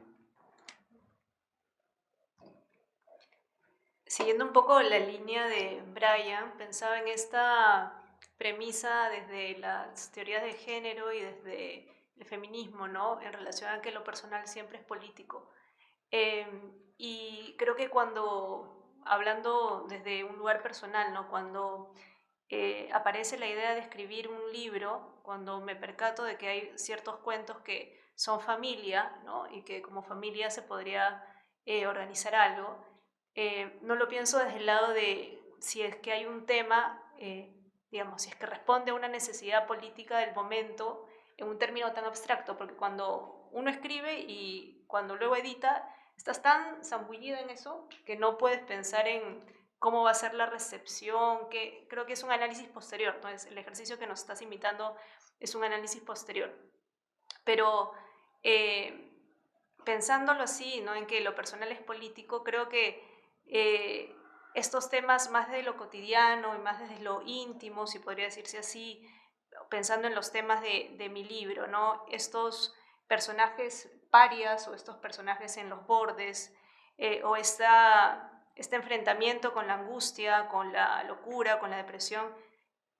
Siguiendo un poco la línea de Brian, pensaba en esta premisa desde las teorías de género y desde el feminismo, ¿no? En relación a que lo personal siempre es político. Y creo que hablando desde un lugar personal, ¿no? Cuando aparece la idea de escribir un libro, cuando me percato de que hay ciertos cuentos que son familia, ¿no? Y que como familia se podría organizar algo, no lo pienso desde el lado de si es que hay un tema, digamos, si es que responde a una necesidad política del momento en un término tan abstracto, porque cuando uno escribe y cuando luego edita, estás tan zambullida en eso que no puedes pensar en cómo va a ser la recepción, que creo que es un análisis posterior. Entonces, el ejercicio que nos estás invitando es un análisis posterior. Pero pensándolo así, ¿no? En que lo personal es político, creo que estos temas más de lo cotidiano y más desde lo íntimo, si podría decirse así, pensando en los temas de mi libro, ¿no? Estos personajes parias o estos personajes en los bordes, o este enfrentamiento con la angustia, con la locura, con la depresión,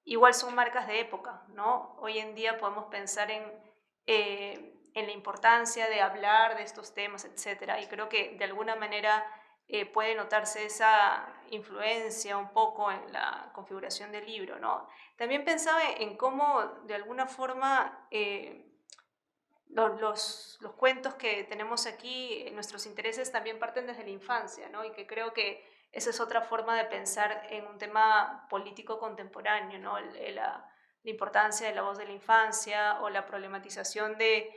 igual son marcas de época, ¿no? Hoy en día podemos pensar en la importancia de hablar de estos temas, etcétera, y creo que de alguna manera puede notarse esa influencia un poco en la configuración del libro, ¿no? También pensaba en cómo de alguna forma los cuentos que tenemos aquí, nuestros intereses también parten desde la infancia, ¿no? Y que creo que esa es otra forma de pensar en un tema político contemporáneo, ¿no? La importancia de la voz de la infancia o la problematización de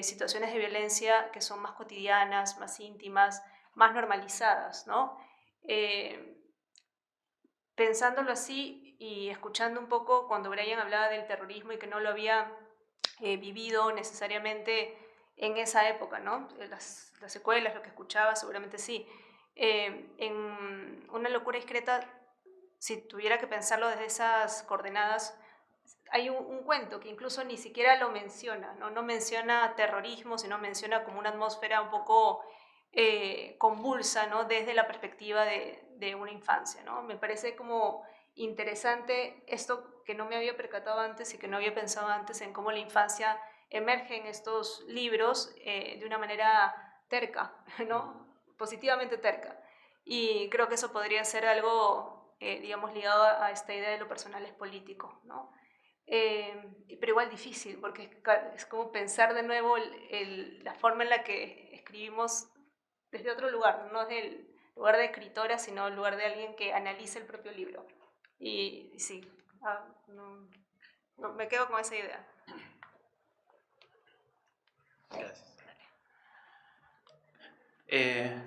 situaciones de violencia que son más cotidianas, más íntimas, más normalizadas, ¿no? Pensándolo así y escuchando un poco cuando Brian hablaba del terrorismo y que no lo había vivido necesariamente en esa época, ¿no? Las secuelas, lo que escuchaba, seguramente sí. En Una locura discreta, si tuviera que pensarlo desde esas coordenadas, hay un cuento que incluso ni siquiera lo menciona, ¿no? No menciona terrorismo, sino menciona como una atmósfera un poco convulsa, ¿no? Desde la perspectiva de una infancia, ¿no? Me parece como interesante esto que no me había percatado antes y que no había pensado antes en cómo la infancia emerge en estos libros de una manera terca, ¿no? Positivamente terca. Y creo que eso podría ser algo digamos, ligado a esta idea de lo personal es político, ¿no? Pero igual difícil, porque es como pensar de nuevo la forma en la que escribimos desde otro lugar, no desde el lugar de escritora, sino el lugar de alguien que analice el propio libro. Y sí, me quedo con esa idea. Gracias.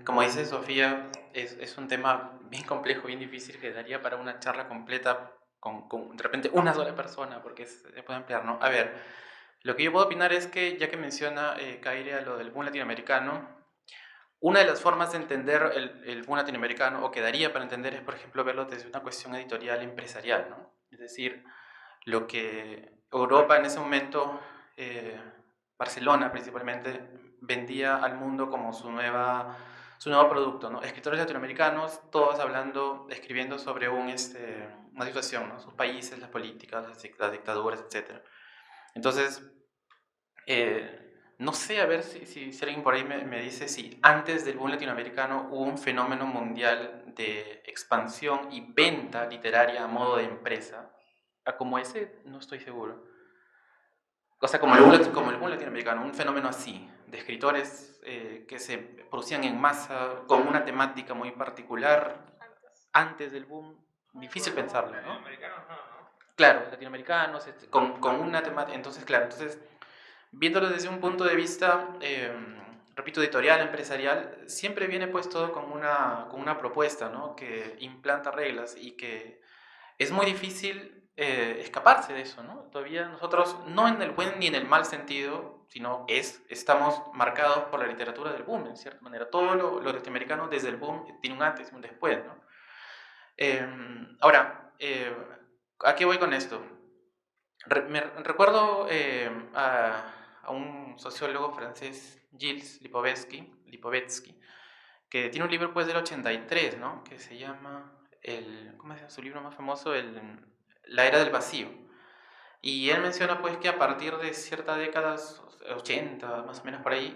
Como dice Sofía, es un tema bien complejo, bien difícil, que daría para una charla completa con de repente una sola persona, porque se puede ampliar, ¿no? A ver, lo que yo puedo opinar es que, ya que menciona Kaire a lo del boom latinoamericano, una de las formas de entender el boom latinoamericano, o que daría para entender, es, por ejemplo, verlo desde una cuestión editorial empresarial, ¿no? Es decir, lo que Europa en ese momento, Barcelona principalmente, vendía al mundo como su nuevo producto, ¿no? Escritores latinoamericanos, todos hablando, escribiendo sobre una situación, ¿no? Sus países, las políticas, las dictaduras, etc. Entonces, no sé, a ver si alguien por ahí me dice si antes del boom latinoamericano hubo un fenómeno mundial de expansión y venta literaria a modo de empresa. Como ese, no estoy seguro. O sea, como el boom latinoamericano, un fenómeno así, de escritores que se producían en masa, con una temática muy particular, antes del boom, difícil pensarlo, ¿no? Latinoamericanos no, ¿no? Claro, latinoamericanos, con una temática, entonces, claro, viéndolo desde un punto de vista, repito, editorial, empresarial, siempre viene pues todo con una propuesta, ¿no? Que implanta reglas y que es muy difícil escaparse de eso, ¿no? Todavía nosotros, no en el buen ni en el mal sentido, sino estamos marcados por la literatura del boom, en cierta manera. Todo lo latinoamericano desde el boom tiene un antes y un después, ¿no? Ahora, ¿a qué voy con esto? Me recuerdo a un sociólogo francés, Gilles Lipovetsky, que tiene un libro pues del 83, ¿no? Que se llama, ¿cómo se llama su libro más famoso? La era del vacío. Y él menciona pues que a partir de ciertas décadas, 80 más o menos por ahí,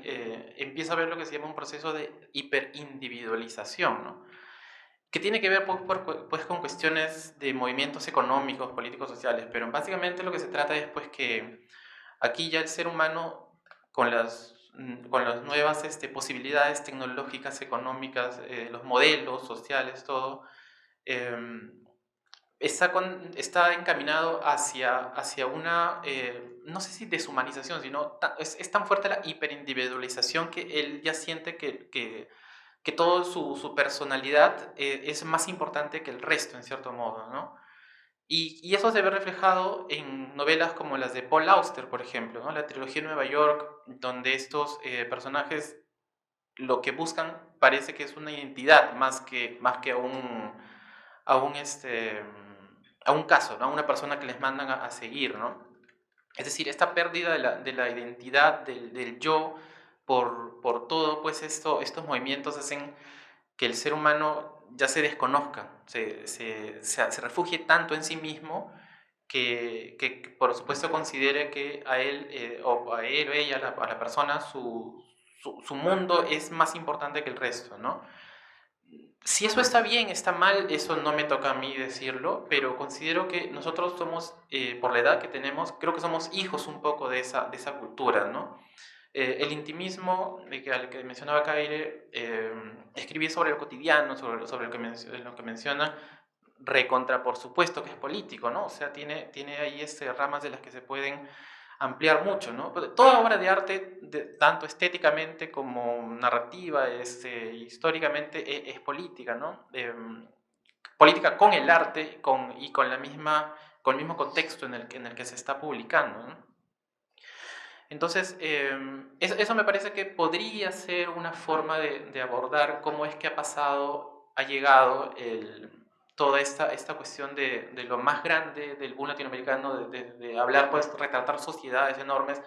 empieza a ver lo que se llama un proceso de hiperindividualización, ¿no? Que tiene que ver pues con cuestiones de movimientos económicos, políticos, sociales, pero básicamente lo que se trata es pues que aquí ya el ser humano, con las nuevas posibilidades tecnológicas, económicas, los modelos sociales, todo, está encaminado hacia una, no sé si deshumanización, sino es tan fuerte la hiperindividualización que él ya siente que toda su personalidad es más importante que el resto, en cierto modo, ¿no? Y eso se ve reflejado en novelas como las de Paul Auster, por ejemplo, ¿no? La trilogía de Nueva York, donde estos personajes lo que buscan parece que es una identidad más que a un caso, ¿no? A una persona que les mandan a seguir, ¿no? Es decir, esta pérdida de la identidad, del yo, por todo, pues estos movimientos hacen que el ser humano ya se desconozca, se refugie tanto en sí mismo que por supuesto considere que a él o ella, a la persona, su mundo es más importante que el resto, ¿no? Si eso está bien, está mal, eso no me toca a mí decirlo, pero considero que nosotros somos, por la edad que tenemos, creo que somos hijos un poco de esa cultura, ¿no? El intimismo, al que mencionaba Kaire, escribir sobre lo cotidiano, sobre lo que menciona, recontra, por supuesto que es político, ¿no? O sea, tiene ahí ramas de las que se pueden ampliar mucho, ¿no? Toda obra de arte, tanto estéticamente como narrativa, históricamente, es política, ¿no? Política con el arte y con el mismo contexto en el que se está publicando, ¿no? Entonces, eso me parece que podría ser una forma de abordar cómo es que ha llegado toda esta cuestión de lo más grande del boom latinoamericano, de hablar, pues, retratar sociedades enormes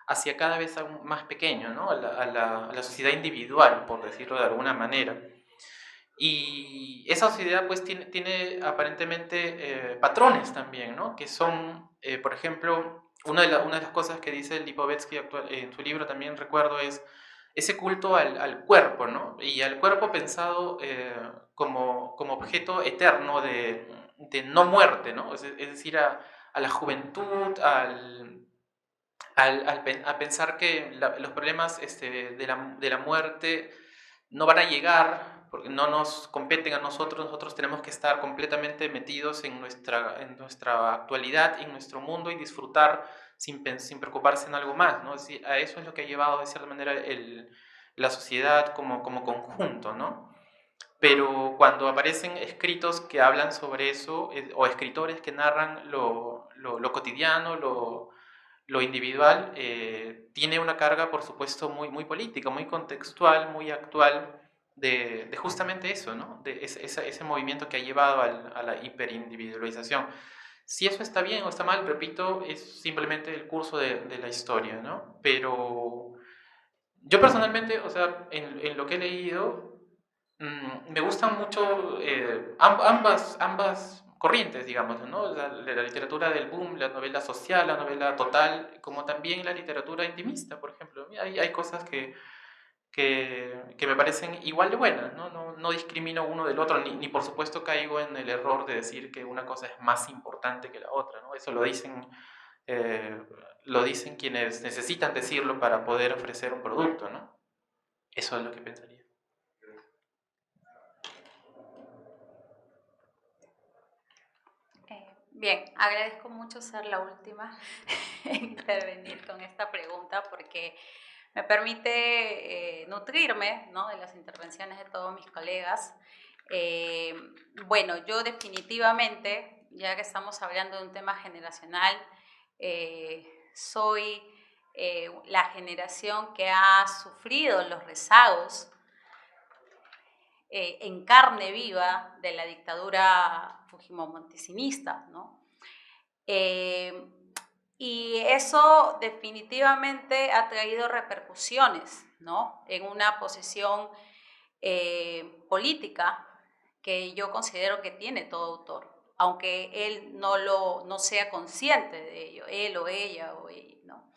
hacia cada vez algo más pequeño, ¿no? A la sociedad individual, por decirlo de alguna manera. Y esa sociedad pues tiene aparentemente patrones también, ¿no? Que son, por ejemplo, una de las cosas que dice Lipovetsky en su libro, también recuerdo, es ese culto al cuerpo, ¿no? Y al cuerpo pensado como objeto eterno de no muerte, ¿no? Es decir, a la juventud, a pensar que los problemas de la muerte no van a llegar porque no nos competen a nosotros tenemos que estar completamente metidos en nuestra actualidad, en nuestro mundo y disfrutar sin preocuparse en algo más, ¿no? Es decir, a eso es lo que ha llevado de cierta manera la sociedad como conjunto, ¿no? Pero cuando aparecen escritos que hablan sobre eso, o escritores que narran lo cotidiano, lo individual, tiene una carga, por supuesto, muy política, muy contextual, muy actual, de justamente eso, ¿no? De ese movimiento que ha llevado a la hiperindividualización. Si eso está bien o está mal, repito, es simplemente el curso de la historia, ¿no? Pero yo personalmente, o sea, en lo que he leído, me gustan mucho ambas corrientes, digamos, ¿no? La literatura del boom, la novela social, la novela total, como también la literatura intimista, por ejemplo. Hay cosas que me parecen igual de buenas, ¿no? No discrimino uno del otro, ni por supuesto caigo en el error de decir que una cosa es más importante que la otra, ¿no? Eso lo dicen quienes necesitan decirlo para poder ofrecer un producto, ¿no? Eso es lo que pensaría. Bien, agradezco mucho ser la última en intervenir con esta pregunta porque me permite nutrirme, ¿no?, de las intervenciones de todos mis colegas. Bueno, yo definitivamente, ya que estamos hablando de un tema generacional, soy la generación que ha sufrido los rezagos en carne viva de la dictadura fujimomontesinista, ¿no? Y eso definitivamente ha traído repercusiones, ¿no?, en una posición política que yo considero que tiene todo autor, aunque él no sea consciente de ello, él o ella, ¿no?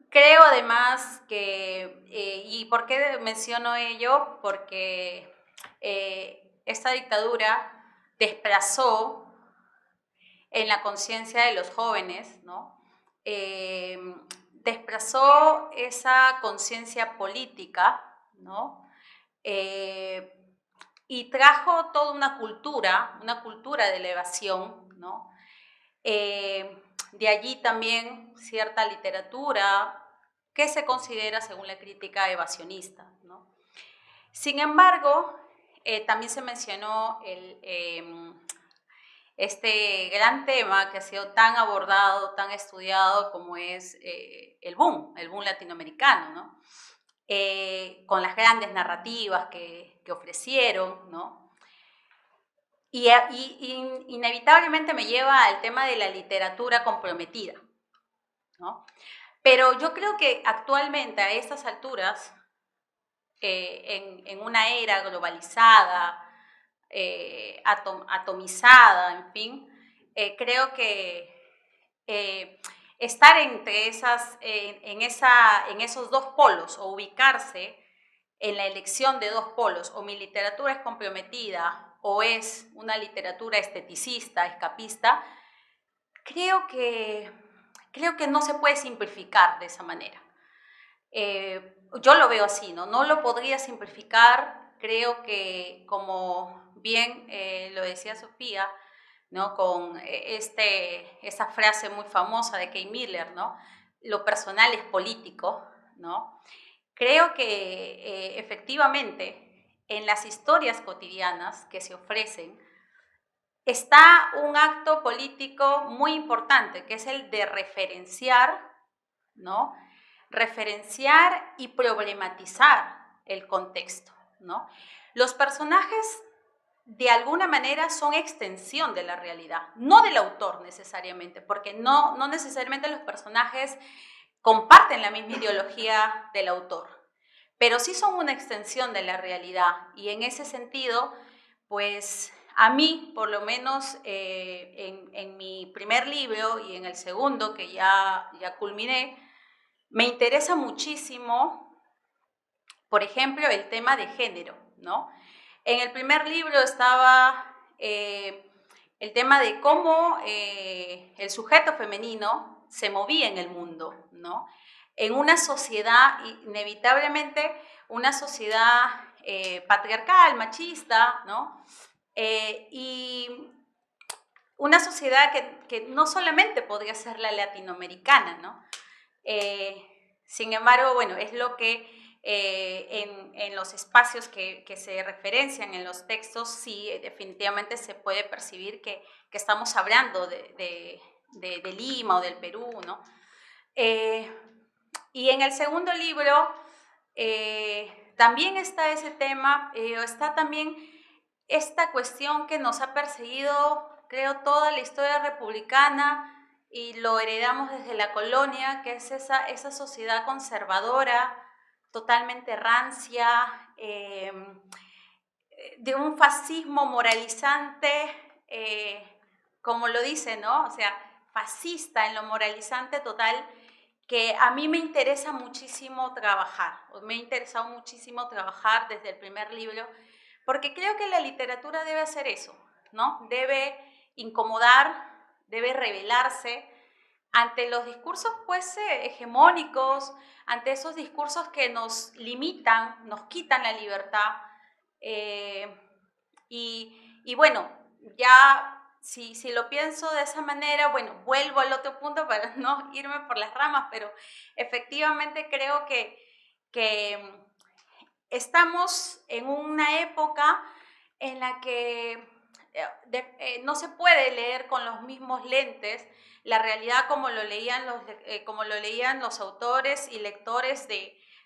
Creo además que, ¿y por qué menciono ello? Porque esta dictadura desplazó en la conciencia de los jóvenes, ¿no?, desplazó esa conciencia política, ¿no?, y trajo toda una cultura de elevación, ¿no? De allí también cierta literatura que se considera, según la crítica, evasionista, ¿no? Sin embargo, también se mencionó este gran tema que ha sido tan abordado, tan estudiado como es el boom latinoamericano, ¿no? Con las grandes narrativas que ofrecieron, ¿no? Y inevitablemente me lleva al tema de la literatura comprometida, ¿no? Pero yo creo que actualmente, a estas alturas, en una era globalizada, atomizada, en fin, creo que estar entre en esos dos polos, o ubicarse en la elección de dos polos, o mi literatura es comprometida o es una literatura esteticista, escapista, creo que no se puede simplificar de esa manera. Yo lo veo así, ¿no? No lo podría simplificar. Creo que, como bien lo decía Sofía, ¿no?, con esa frase muy famosa de Kay Miller, ¿no?, lo personal es político, ¿no? Creo que efectivamente en las historias cotidianas que se ofrecen está un acto político muy importante, que es el de referenciar, ¿no?, referenciar y problematizar el contexto, ¿no? Los personajes, de alguna manera, son extensión de la realidad, no del autor necesariamente, porque no necesariamente los personajes comparten la misma ideología del autor, pero sí son una extensión de la realidad, y en ese sentido, pues a mí, por lo menos en mi primer libro y en el segundo, que ya culminé, me interesa muchísimo por ejemplo, el tema de género, ¿no? En el primer libro estaba el tema de cómo el sujeto femenino se movía en el mundo, ¿no? En una sociedad, inevitablemente, una sociedad patriarcal, machista, ¿no? Y una sociedad que no solamente podría ser la latinoamericana, ¿no? Sin embargo, bueno, es lo que en los espacios que se referencian en los textos, sí, definitivamente se puede percibir que estamos hablando de Lima o del Perú, ¿no? Y en el segundo libro también está ese tema, está también esta cuestión que nos ha perseguido, creo, toda la historia republicana, y lo heredamos desde la colonia, que es esa sociedad conservadora, totalmente rancia, de un fascismo moralizante, como lo dice, ¿no? O sea, fascista en lo moralizante total, que a mí me interesa muchísimo trabajar, me ha interesado muchísimo trabajar desde el primer libro, porque creo que la literatura debe hacer eso, ¿no? Debe incomodar, debe rebelarse ante los discursos, pues, hegemónicos, ante esos discursos que nos limitan, nos quitan la libertad. Y bueno, ya si lo pienso de esa manera, bueno, vuelvo al otro punto para no irme por las ramas, pero efectivamente creo que estamos en una época en la que no se puede leer con los mismos lentes la realidad como lo leían los autores y lectores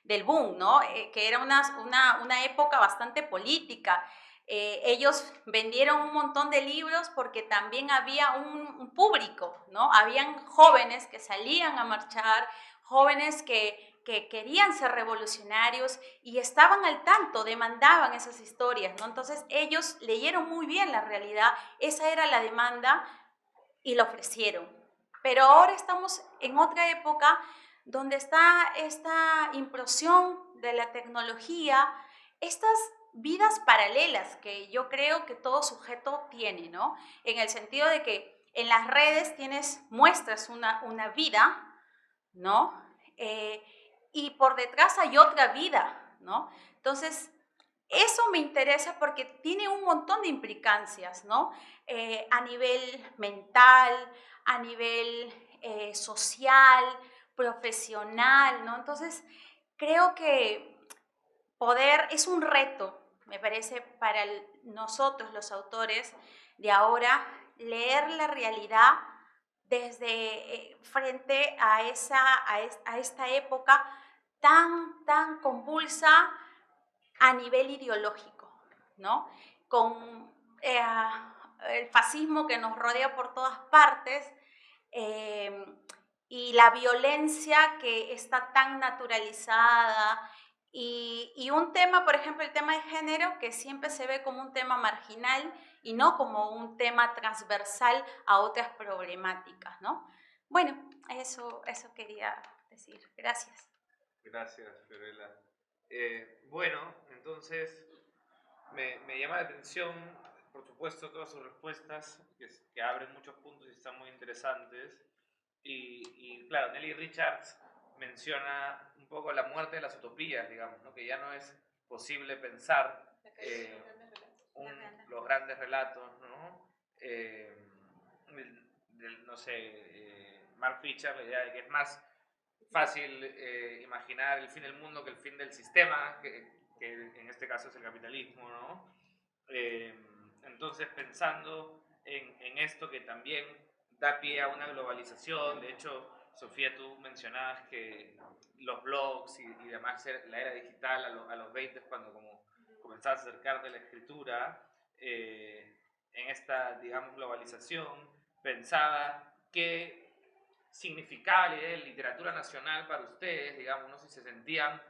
del boom, ¿no? Que era una época bastante política. Ellos vendieron un montón de libros porque también había un público, ¿no? Habían jóvenes que salían a marchar, jóvenes que querían ser revolucionarios y estaban al tanto, demandaban esas historias, ¿no? Entonces ellos leyeron muy bien la realidad, esa era la demanda y lo ofrecieron. Pero ahora estamos en otra época donde está esta implosión de la tecnología, estas vidas paralelas que yo creo que todo sujeto tiene, ¿no? En el sentido de que en las redes muestras una vida, ¿no? Y por detrás hay otra vida, ¿no? Entonces, eso me interesa porque tiene un montón de implicancias, ¿no? A nivel mental, a nivel social, profesional, ¿no? Entonces, creo que es un reto, me parece, para nosotros los autores de ahora, leer la realidad desde frente a esta época tan convulsa a nivel ideológico, ¿no? Con el fascismo que nos rodea por todas partes y la violencia que está tan naturalizada y un tema, por ejemplo, el tema de género, que siempre se ve como un tema marginal y no como un tema transversal a otras problemáticas, ¿no? Bueno, eso quería decir. Gracias. Gracias, Fiorella. Bueno, entonces me llama la atención, por supuesto, todas sus respuestas, que abren muchos puntos y están muy interesantes. Y claro, Nelly Richards menciona un poco la muerte de las utopías, digamos, ¿no? Que ya no es posible pensar los grandes relatos, ¿no? No sé, Mark Fisher, la idea de que es más fácil imaginar el fin del mundo que el fin del sistema, que en este caso es el capitalismo, ¿no? Entonces, pensando en esto que también da pie a una globalización, de hecho, Sofía, tú mencionabas que los blogs y demás, la era digital a los 20, cuando como comenzabas a acercarte a la escritura, en esta, digamos, globalización, pensaba que significaba la idea de literatura nacional para ustedes, digamos, no sé si se sentían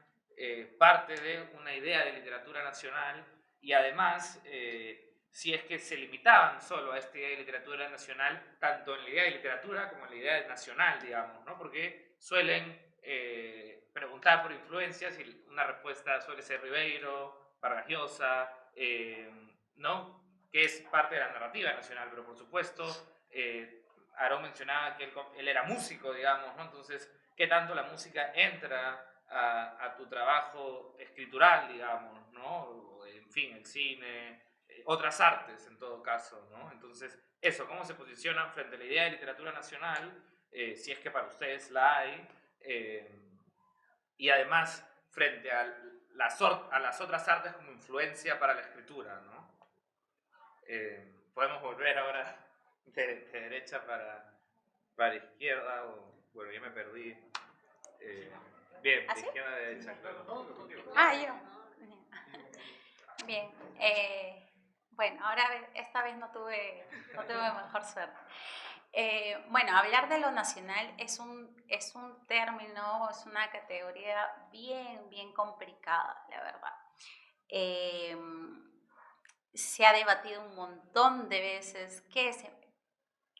parte de una idea de literatura nacional y además si es que se limitaban solo a esta idea de literatura nacional, tanto en la idea de literatura como en la idea de nacional, digamos, ¿no? Porque suelen preguntaba por influencias y una respuesta suele ser Ribeiro, Vargas Llosa, ¿no? Que es parte de la narrativa nacional, pero por supuesto, Aarón mencionaba que él era músico, digamos, ¿no? Entonces, ¿qué tanto la música entra a tu trabajo escritural, digamos, ¿no? O, en fin, el cine, otras artes en todo caso, ¿no? Entonces, eso, ¿cómo se posicionan frente a la idea de literatura nacional? Si es que para ustedes la hay, y además frente a las otras artes como influencia para la escritura, ¿no? Podemos volver ahora de derecha para izquierda, o bueno, ya me perdí. Bien, ¿Ah, de sí? izquierda a derecha, claro. Ah, yo. Bien. Bueno, ahora esta vez no tuve mejor suerte. Bueno, hablar de lo nacional es un término, es una categoría bien complicada, la verdad. Se ha debatido un montón de veces qué es,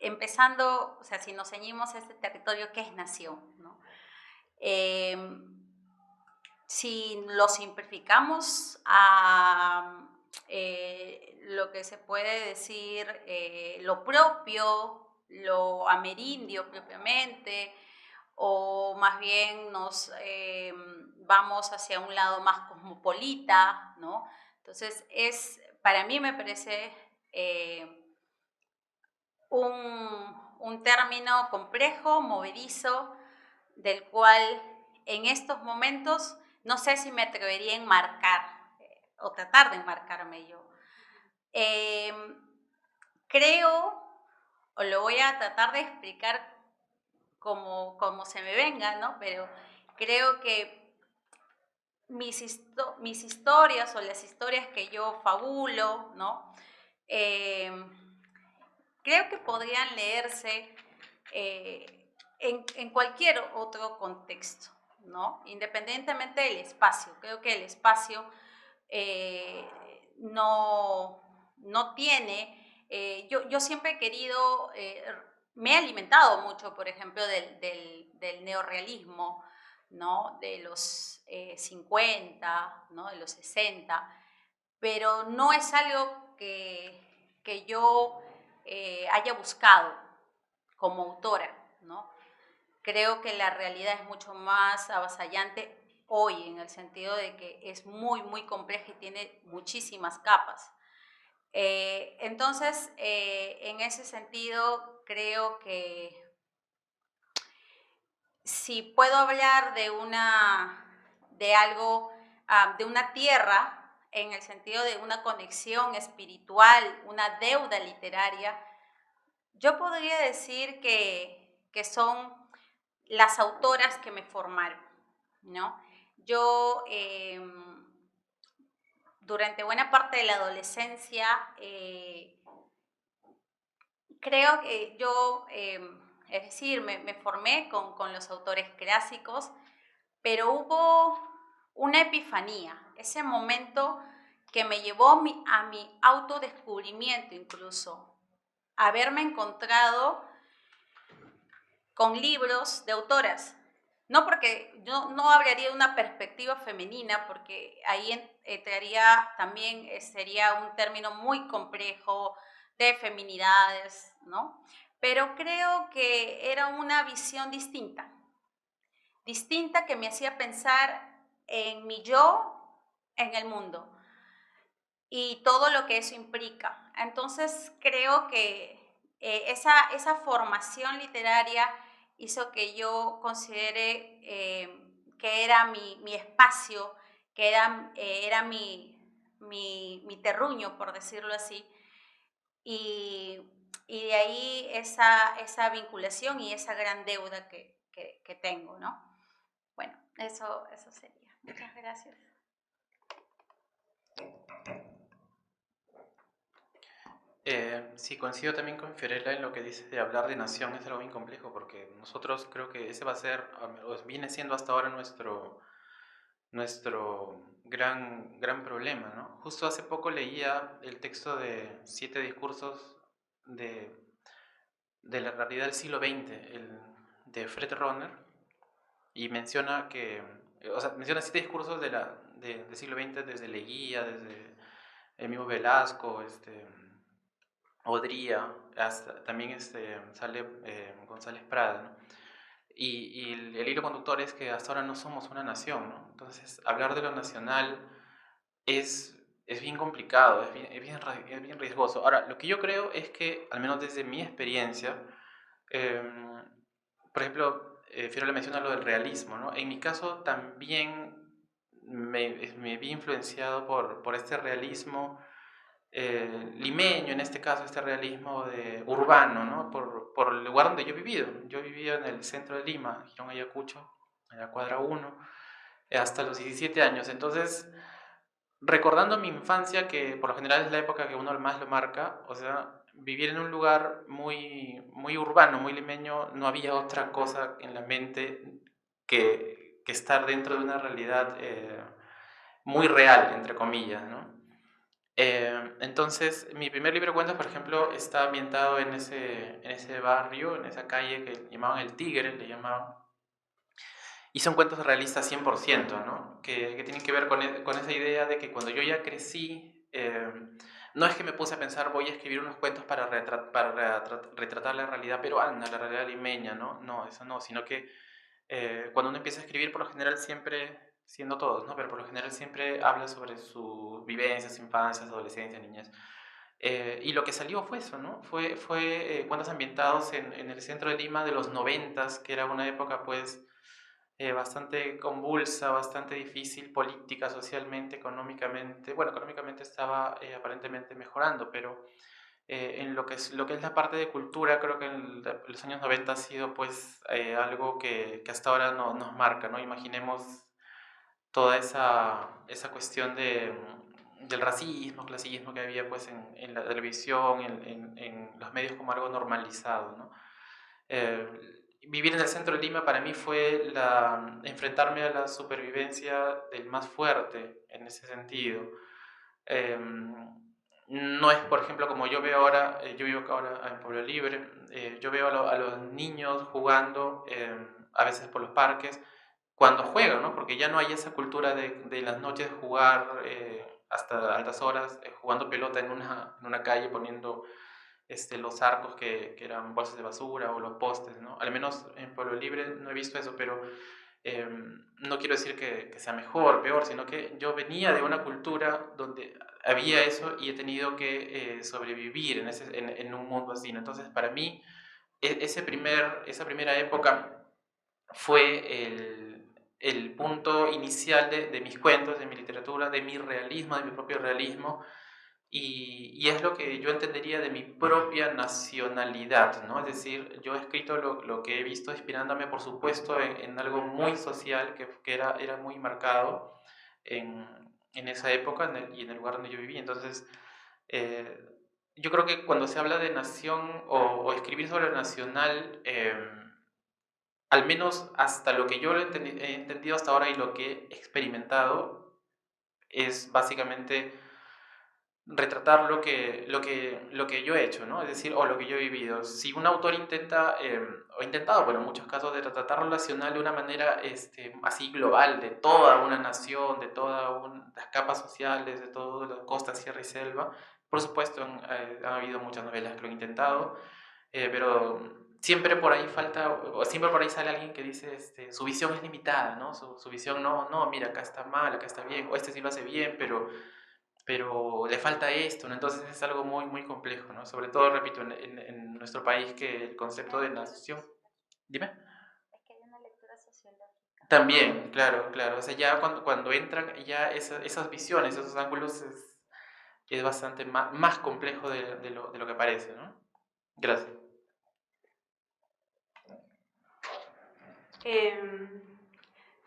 empezando, o sea, si nos ceñimos a este territorio, ¿qué es nación? ¿No? Si lo simplificamos a lo que se puede decir lo propio, lo amerindio propiamente, o más bien nos vamos hacia un lado más cosmopolita, ¿no? Entonces, para mí me parece un término complejo, movedizo, del cual en estos momentos no sé si me atrevería a enmarcar o tratar de enmarcarme yo. Creo, o lo voy a tratar de explicar como se me venga, ¿no? Pero creo que mis historias o las historias que yo fabulo, ¿no? Creo que podrían leerse en cualquier otro contexto, ¿no? Independientemente del espacio. Creo que el espacio no tiene... yo siempre he querido... me he alimentado mucho, por ejemplo, del neorrealismo, ¿no? De los 50, ¿no? De los 60, pero no es algo que yo haya buscado como autora, ¿no? Creo que la realidad es mucho más avasallante hoy, en el sentido de que es muy compleja y tiene muchísimas capas. Entonces, en ese sentido, creo que si puedo hablar de algo, de una tierra, en el sentido de una conexión espiritual, una deuda literaria, yo podría decir que son las autoras que me formaron, ¿no? Yo, durante buena parte de la adolescencia, creo que yo, es decir, me formé con los autores clásicos, pero hubo una epifanía, ese momento que me llevó a mi autodescubrimiento incluso, haberme encontrado con libros de autoras. No porque yo no hablaría de una perspectiva femenina, porque ahí entraría también, sería un término muy complejo de feminidades, ¿no? Pero creo que era una visión distinta que me hacía pensar en mi yo, en el mundo y todo lo que eso implica. Entonces creo que esa formación literaria hizo que yo considere que era mi espacio, que era mi terruño, por decirlo así, y de ahí esa vinculación y esa gran deuda que tengo, ¿no? Bueno, eso sería. Muchas gracias. Sí, coincido también con Fiorella en lo que dice de hablar de nación, es algo bien complejo porque nosotros creo que ese va a ser, o viene siendo hasta ahora nuestro gran problema, ¿no? Justo hace poco leía el texto de 7 discursos de, de la realidad del siglo XX, de Fred Ronner, y menciona que o sea, menciona 7 discursos del siglo XX, desde Leguía, desde el mismo Velasco, Odría, hasta también sale González Prada, ¿no? Y el hilo conductor es que hasta ahora no somos una nación, ¿no? Entonces, hablar de lo nacional es bien complicado, es bien riesgoso. Ahora, lo que yo creo es que, al menos desde mi experiencia, por ejemplo, Fiorella menciona lo del realismo, ¿no? En mi caso también me vi influenciado por este realismo limeño, en este caso, este realismo urbano, ¿no? Por el lugar donde yo he vivido. Yo he vivido en el centro de Lima, Girón Ayacucho, en la cuadra 1, hasta los 17 años. Entonces, recordando mi infancia, que por lo general es la época que uno más lo marca, o sea, vivir en un lugar muy urbano, muy limeño, no había otra cosa en la mente que estar dentro de una realidad muy real, entre comillas, ¿no? Entonces, mi primer libro de cuentos, por ejemplo, está ambientado en ese barrio, en esa calle que llamaban El Tigre, le llamaban. Y son cuentos realistas 100%, ¿no? Que tienen que ver con esa idea de que cuando yo ya crecí, no es que me puse a pensar, voy a escribir unos cuentos para retratar la realidad peruana, la realidad limeña, ¿no? No, eso no, sino que cuando uno empieza a escribir, por lo general siempre, siendo todos, ¿no? Pero por lo general siempre habla sobre sus vivencias, infancias, adolescencia, niñez. Y lo que salió fue eso, ¿no? Fue cuentos ambientados en el centro de Lima de los 90s, que era una época, pues, bastante convulsa, bastante difícil política, socialmente, económicamente. Bueno, económicamente estaba aparentemente mejorando, pero en lo que es la parte de cultura, creo que en los años 90 ha sido pues algo que hasta ahora nos marca, ¿no? Imaginemos toda esa cuestión del racismo, clasismo que había pues en la televisión, en los medios como algo normalizado, ¿no? Vivir en el centro de Lima para mí fue enfrentarme a la supervivencia del más fuerte en ese sentido. No es, por ejemplo, como yo veo ahora, yo vivo ahora en Pueblo Libre, yo veo a los niños jugando a veces por los parques, cuando juegan, ¿no? Porque ya no hay esa cultura de las noches jugar hasta altas horas, jugando pelota en una calle, poniendo los arcos que eran bolsas de basura o los postes, ¿no? Al menos en Pueblo Libre no he visto eso, pero no quiero decir que sea mejor, peor, sino que yo venía de una cultura donde había eso y he tenido que sobrevivir en un mundo así, ¿no? Entonces, para mí, esa primera época fue el punto inicial de mis cuentos, de mi literatura, de mi realismo, de mi propio realismo, y es lo que yo entendería de mi propia nacionalidad, ¿no? Es decir, yo he escrito lo que he visto inspirándome, por supuesto, en algo muy social que era muy marcado en esa época y en el lugar donde yo viví. Entonces, eh, yo creo que cuando se habla de nación o escribir sobre lo nacional, al menos hasta lo que yo he entendido hasta ahora y lo que he experimentado, es básicamente retratar lo que yo he hecho, ¿no? Es decir, o lo que yo he vivido. Si un autor intenta, o ha intentado, bueno, en muchos casos, de retratar lo nacional de una manera así global, de toda una nación, de todas las capas sociales, de toda la costa, sierra y selva, por supuesto, han habido muchas novelas que lo han intentado, pero siempre por ahí falta, o siempre por ahí sale alguien que dice, su visión es limitada, ¿no? Su visión, no, mira, acá está mal, acá está bien, o sí lo hace bien, pero le falta esto, ¿no? Entonces es algo muy complejo, ¿no? Sobre todo, repito, en nuestro país, que el concepto de nación... Dime. Es que hay una lectura sociológica. También, claro. O sea, ya cuando entran ya esas visiones, esos ángulos, es bastante más complejo de lo que parece, ¿no? Gracias.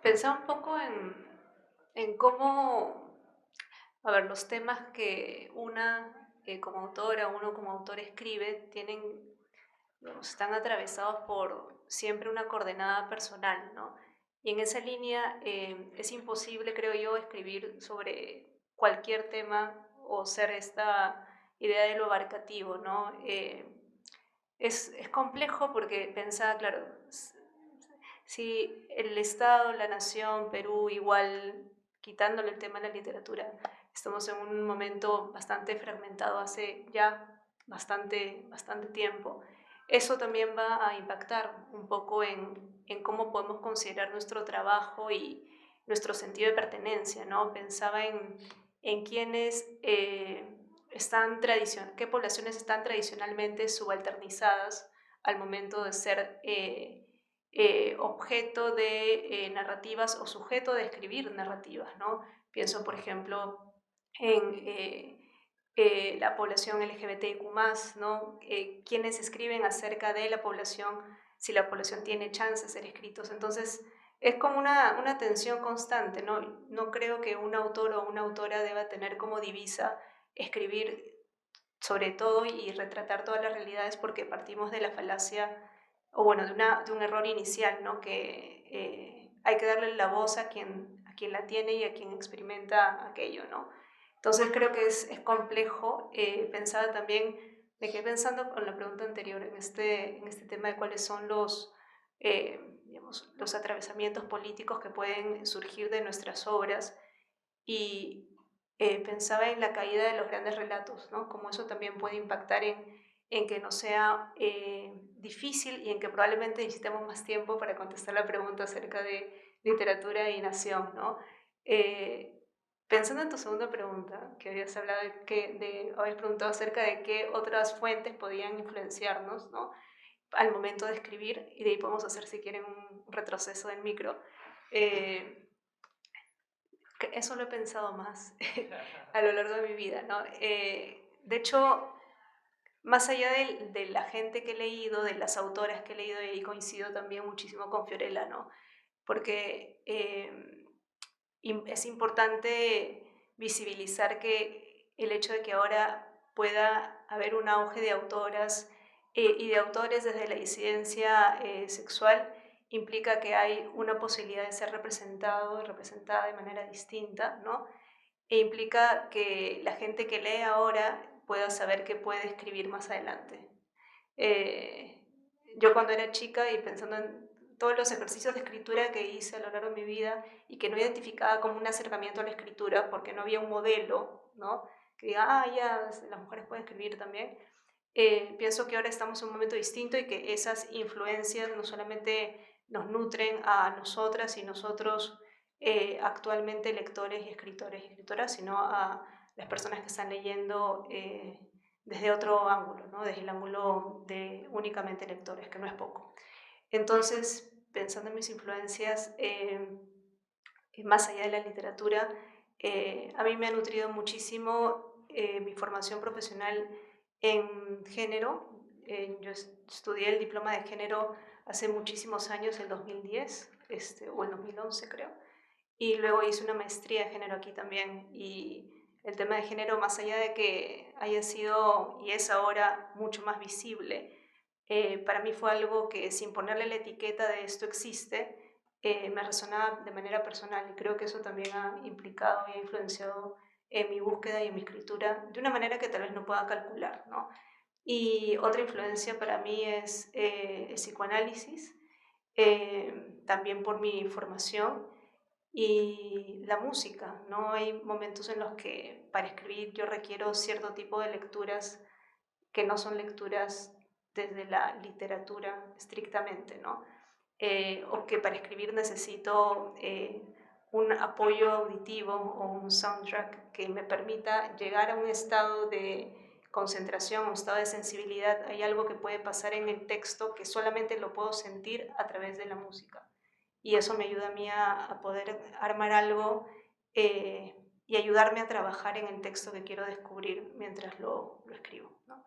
Pensaba un poco en cómo, a ver, los temas que una como autora, uno como autor escribe, digamos, están atravesados por siempre una coordenada personal, ¿no? Y en esa línea es imposible, creo yo, escribir sobre cualquier tema o ser esta idea de lo abarcativo, ¿no? Es complejo porque pensaba, claro, Sí, el Estado, la nación, Perú, igual, quitándole el tema de la literatura, estamos en un momento bastante fragmentado hace ya bastante tiempo. Eso también va a impactar un poco en cómo podemos considerar nuestro trabajo y nuestro sentido de pertenencia, ¿no? Pensaba en quiénes qué poblaciones están tradicionalmente subalternizadas al momento de ser objeto de narrativas o sujeto de escribir narrativas, ¿no? Pienso, por ejemplo, en la población LGBTIQ+, ¿no? Quienes escriben acerca de la población, si la población tiene chance de ser escritos. Entonces, es como una tensión constante, ¿no? No creo que un autor o una autora deba tener como divisa escribir sobre todo y retratar todas las realidades, porque partimos de la falacia, o bueno, de un error inicial, ¿no? Que hay que darle la voz a quien la tiene y a quien experimenta aquello, ¿no? Entonces creo que es complejo. Pensaba también, me quedé pensando con la pregunta anterior en este tema de cuáles son digamos, los atravesamientos políticos que pueden surgir de nuestras obras, y pensaba en la caída de los grandes relatos, ¿no? Cómo eso también puede impactar en que no sea difícil, y en que probablemente necesitemos más tiempo para contestar la pregunta acerca de literatura y nación, ¿no? Pensando en tu segunda pregunta, que habías hablado habías preguntado acerca de qué otras fuentes podían influenciarnos, ¿no? Al momento de escribir, y de ahí podemos hacer, si quieren, un retroceso en micro. Eso lo he pensado más a lo largo de mi vida, ¿no? De hecho, más allá de la gente que he leído, de las autoras que he leído, y ahí coincido también muchísimo con Fiorella, ¿no? Porque es importante visibilizar que el hecho de que ahora pueda haber un auge de autoras y de autores desde la disidencia sexual implica que hay una posibilidad de ser representado y representada de manera distinta, ¿no? E implica que la gente que lee ahora pueda saber que puede escribir más adelante. Eh, yo cuando era chica, y pensando en todos los ejercicios de escritura que hice a lo largo de mi vida y que no identificaba como un acercamiento a la escritura porque no había un modelo, ¿no? Que diga, ya, las mujeres pueden escribir también. Pienso que ahora estamos en un momento distinto, y que esas influencias no solamente nos nutren a nosotras y nosotros actualmente lectores y escritoras, sino a las personas que están leyendo desde otro ángulo, ¿no? Desde el ángulo de únicamente lectores, que no es poco. Entonces, pensando en mis influencias, más allá de la literatura, a mí me ha nutrido muchísimo mi formación profesional en género. Yo estudié el diploma de género hace muchísimos años, el 2010, o el 2011 creo, y luego hice una maestría de género aquí también. Y el tema de género, más allá de que haya sido y es ahora mucho más visible, para mí fue algo que, sin ponerle la etiqueta de esto existe, me resonaba de manera personal, y creo que eso también ha implicado y ha influenciado en mi búsqueda y en mi escritura de una manera que tal vez no pueda calcular, ¿no? Y otra influencia para mí es el psicoanálisis, también por mi formación, y la música, ¿no? Hay momentos en los que para escribir yo requiero cierto tipo de lecturas que no son lecturas desde la literatura estrictamente, ¿no? O que para escribir necesito un apoyo auditivo o un soundtrack que me permita llegar a un estado de concentración, un estado de sensibilidad. Hay algo que puede pasar en el texto que solamente lo puedo sentir a través de la música, y eso me ayuda a mí a poder armar algo y ayudarme a trabajar en el texto que quiero descubrir mientras lo escribo, ¿no?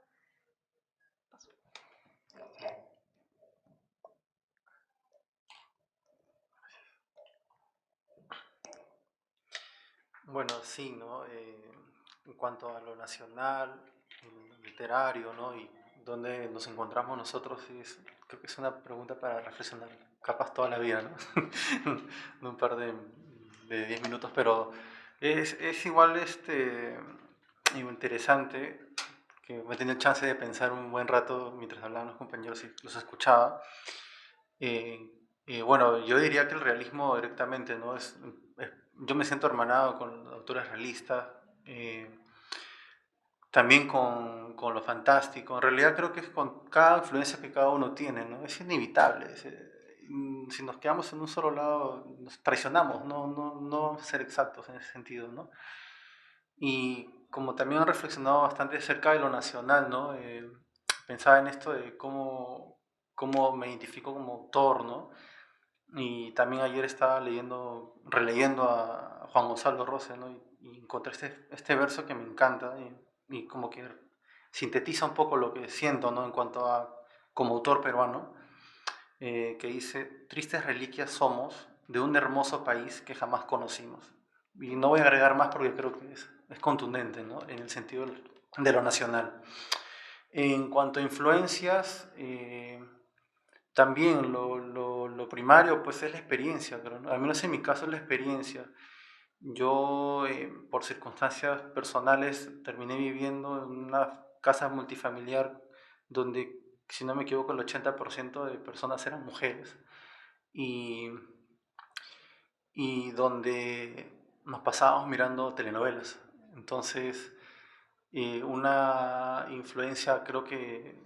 Bueno, sí, ¿no? En cuanto a lo nacional, lo literario, ¿no? Y dónde nos encontramos nosotros, creo que es una pregunta para reflexionar capaz toda la vida, ¿no? No un par de 10 minutos, pero es igual interesante, que me he tenido chance de pensar un buen rato mientras hablaban los compañeros y los escuchaba. Bueno, yo diría que el realismo directamente, ¿no? Yo me siento hermanado con autores realistas, eh, también con lo fantástico. En realidad creo que es con cada influencia que cada uno tiene, ¿no? Es inevitable. Si nos quedamos en un solo lado, nos traicionamos, no vamos a ser exactos en ese sentido, ¿no? Y como también he reflexionado bastante acerca de lo nacional, ¿no? Pensaba en esto de cómo me identifico como autor, ¿no? Y también ayer estaba releyendo a Juan Gonzalo Rose, ¿no? Y encontré este verso que me encanta y como que sintetiza un poco lo que siento, ¿no? En cuanto a, como autor peruano, que dice: tristes reliquias somos de un hermoso país que jamás conocimos. Y no voy a agregar más porque creo que es contundente, ¿no? En el sentido de lo nacional. En cuanto a influencias, también lo primario pues es la experiencia, creo, ¿no? Al menos en mi caso es la experiencia. Yo, por circunstancias personales, terminé viviendo en una casa multifamiliar donde, si no me equivoco, el 80% de personas eran mujeres y, y donde nos pasábamos mirando telenovelas. Entonces, una influencia creo que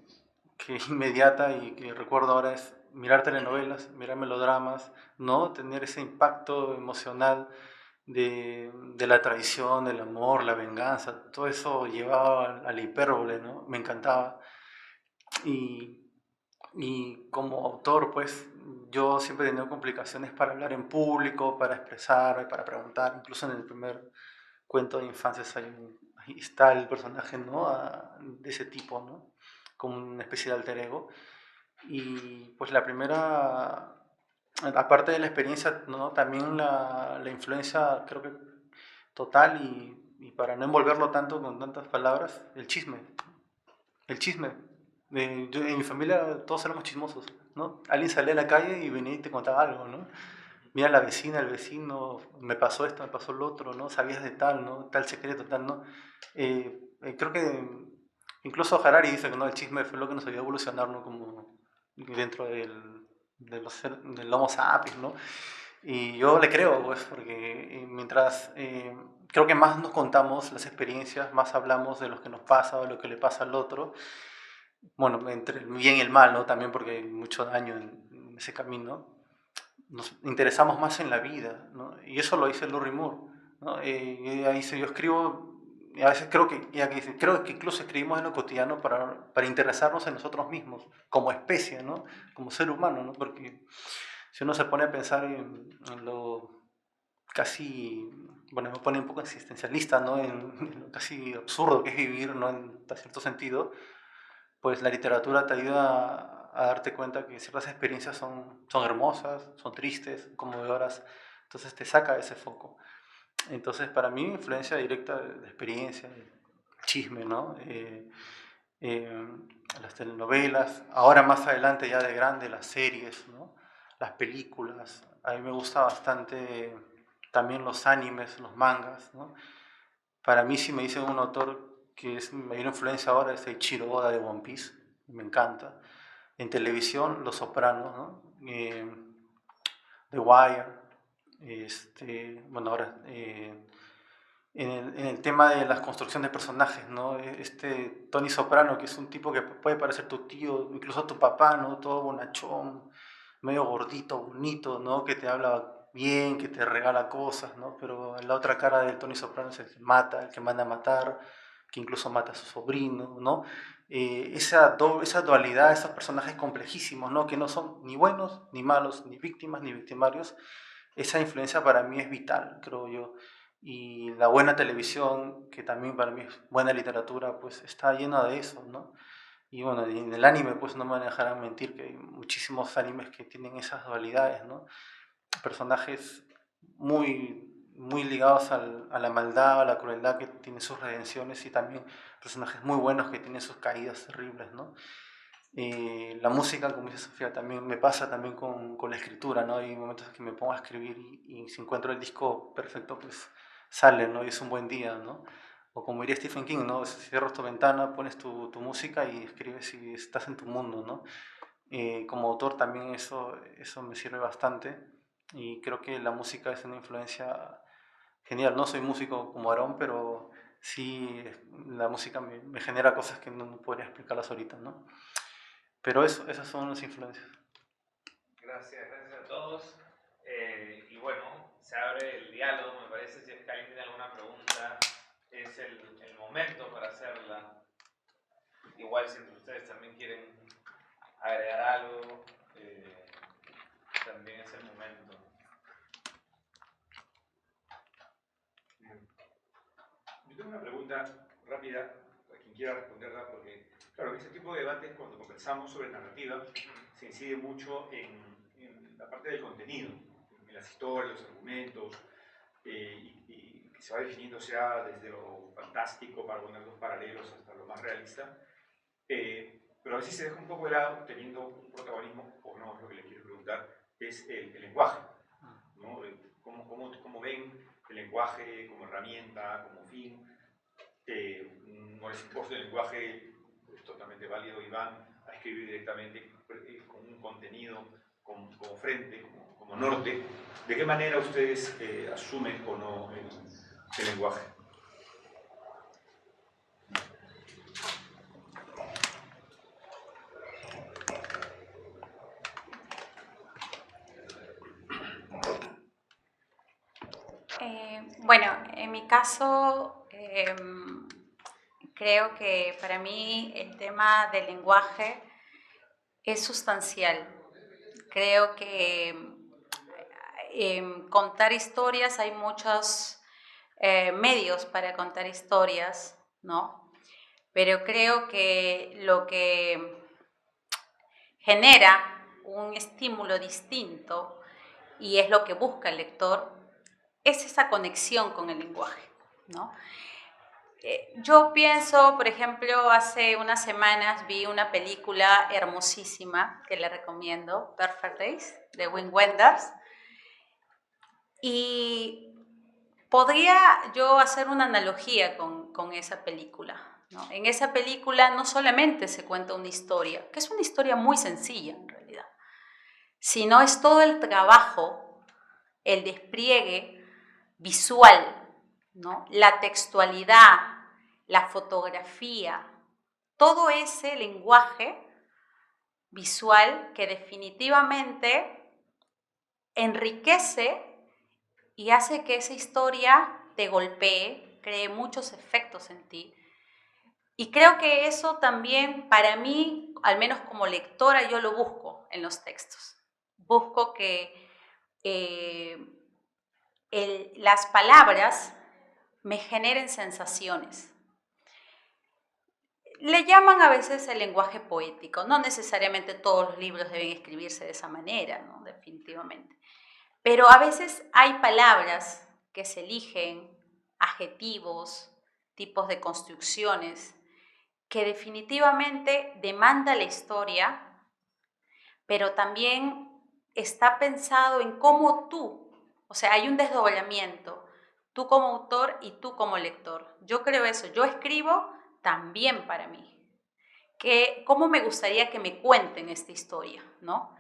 inmediata y que recuerdo ahora es mirar telenovelas, mirar melodramas, ¿no? Tener ese impacto emocional de la traición, del amor, la venganza, todo eso llevaba a la hipérbole, ¿no? Me encantaba. Y, y como autor, pues yo siempre he tenido complicaciones para hablar en público, para expresarme, para preguntar. Incluso en el primer cuento de infancias ahí está el personaje, ¿no? De ese tipo, ¿no? Como una especie de alter ego. Y pues la primera, aparte de la experiencia, ¿no? También la influencia, creo que total, y para no envolverlo tanto con tantas palabras, el chisme. El chisme. En mi familia todos éramos chismosos, ¿no? Alguien salía a la calle y venía y te contaba algo, ¿no? Mira, la vecina, el vecino, me pasó esto, me pasó lo otro, ¿no? Sabías de tal, ¿no? Tal secreto, tal, ¿no? Creo que incluso Harari dice que, ¿no? El chisme fue lo que nos ayudó a evolucionar, ¿no? Como dentro del Homo sapiens, ¿no? Y yo le creo, pues, porque mientras creo que más nos contamos las experiencias, más hablamos de lo que nos pasa o de lo que le pasa al otro, bueno, entre el bien y el mal, ¿no? También porque hay mucho daño en ese camino, nos interesamos más en la vida, ¿no? Y eso lo dice Lurry Moore, ¿no? Ella dice: yo escribo, y a veces creo que incluso escribimos en lo cotidiano para interesarnos en nosotros mismos, como especie, ¿no? Como ser humano, ¿no? Porque si uno se pone a pensar en lo casi, bueno, me pone un poco existencialista, ¿no? En lo casi absurdo que es vivir, ¿no? En cierto sentido, pues la literatura te ayuda a darte cuenta que ciertas experiencias son hermosas, son tristes, conmovedoras, entonces te saca de ese foco. Entonces, para mí, influencia directa de experiencia, el chisme, ¿no? Eh, las telenovelas, ahora más adelante ya de grande las series, ¿no? Las películas, a mí me gusta bastante también los animes, los mangas, ¿no? Para mí, si me dicen un autor que es mayor influencia ahora, es Eiichiro Oda de One Piece, me encanta. En televisión, Los Sopranos, ¿no? The Wire, bueno, ahora en el tema de la construcción de personajes, ¿no? Tony Soprano, que es un tipo que puede parecer tu tío, incluso tu papá, ¿no? Todo bonachón, medio gordito, bonito, ¿no? Que te habla bien, que te regala cosas, ¿no? Pero en la otra cara de Tony Soprano es el que mata, el que manda a matar, que incluso mata a su sobrino, ¿no? Esa dualidad, esos personajes complejísimos, ¿no? Que no son ni buenos, ni malos, ni víctimas, ni victimarios, esa influencia para mí es vital, creo yo. Y la buena televisión, que también para mí es buena literatura, pues está llena de eso, ¿no? Y bueno, y en el anime, pues no me dejarán mentir que hay muchísimos animes que tienen esas dualidades, ¿no? Personajes muy ligados a la maldad, a la crueldad, que tienen sus redenciones, y también personajes muy buenos que tienen sus caídas terribles, ¿no? La música, como dice Sofía, también me pasa también con la escritura, ¿no? Hay momentos que me pongo a escribir y si encuentro el disco perfecto, pues sale, ¿no? Y es un buen día, ¿no? O como diría Stephen King, ¿no? Cierras tu ventana, pones tu música y escribes y estás en tu mundo, ¿no? Como autor también eso me sirve bastante y creo que la música es una influencia genial. No soy músico como Aarón, pero sí la música me genera cosas que no podría explicarlas ahorita, ¿no? Pero esas son las influencias. Gracias a todos. Y bueno, se abre el diálogo, me parece. Si es que alguien tiene alguna pregunta, es el momento para hacerla. Igual si entre ustedes también quieren agregar algo, también es el momento. Yo tengo una pregunta rápida, a quien quiera responderla, porque, claro, en ese tipo de debates, cuando conversamos sobre narrativa, se incide mucho en la parte del contenido, en las historias, los argumentos, y que se va definiendo sea desde lo fantástico, para poner los paralelos, hasta lo más realista. Pero a veces se deja un poco de lado, teniendo un protagonismo, o no, es lo que le quiero preguntar, es el lenguaje, ¿no? ¿Cómo ven el lenguaje como herramienta, como fin? No les importa el lenguaje, es totalmente válido, y van a escribir directamente con un contenido como frente, como norte. ¿De qué manera ustedes asumen o no el lenguaje? Bueno, en mi caso, creo que para mí el tema del lenguaje es sustancial. Creo que contar historias, hay muchos medios para contar historias, ¿no? Pero creo que lo que genera un estímulo distinto y es lo que busca el lector, es esa conexión con el lenguaje, ¿no? Yo pienso, por ejemplo, hace unas semanas vi una película hermosísima que le recomiendo, Perfect Days, de Wim Wenders, y podría yo hacer una analogía con esa película, ¿no? En esa película no solamente se cuenta una historia, que es una historia muy sencilla en realidad, sino es todo el trabajo, el despliegue visual, ¿no? La textualidad, la fotografía, todo ese lenguaje visual que definitivamente enriquece y hace que esa historia te golpee, cree muchos efectos en ti. Y creo que eso también, para mí, al menos como lectora, yo lo busco en los textos. Busco que las palabras me generen sensaciones. Le llaman a veces el lenguaje poético. No necesariamente todos los libros deben escribirse de esa manera, ¿no? Definitivamente. Pero a veces hay palabras que se eligen, adjetivos, tipos de construcciones, que definitivamente demanda la historia, pero también está pensado en cómo tú, o sea, hay un desdoblamiento, tú como autor y tú como lector. Yo creo eso, yo escribo también para mí, que cómo me gustaría que me cuenten esta historia, ¿no?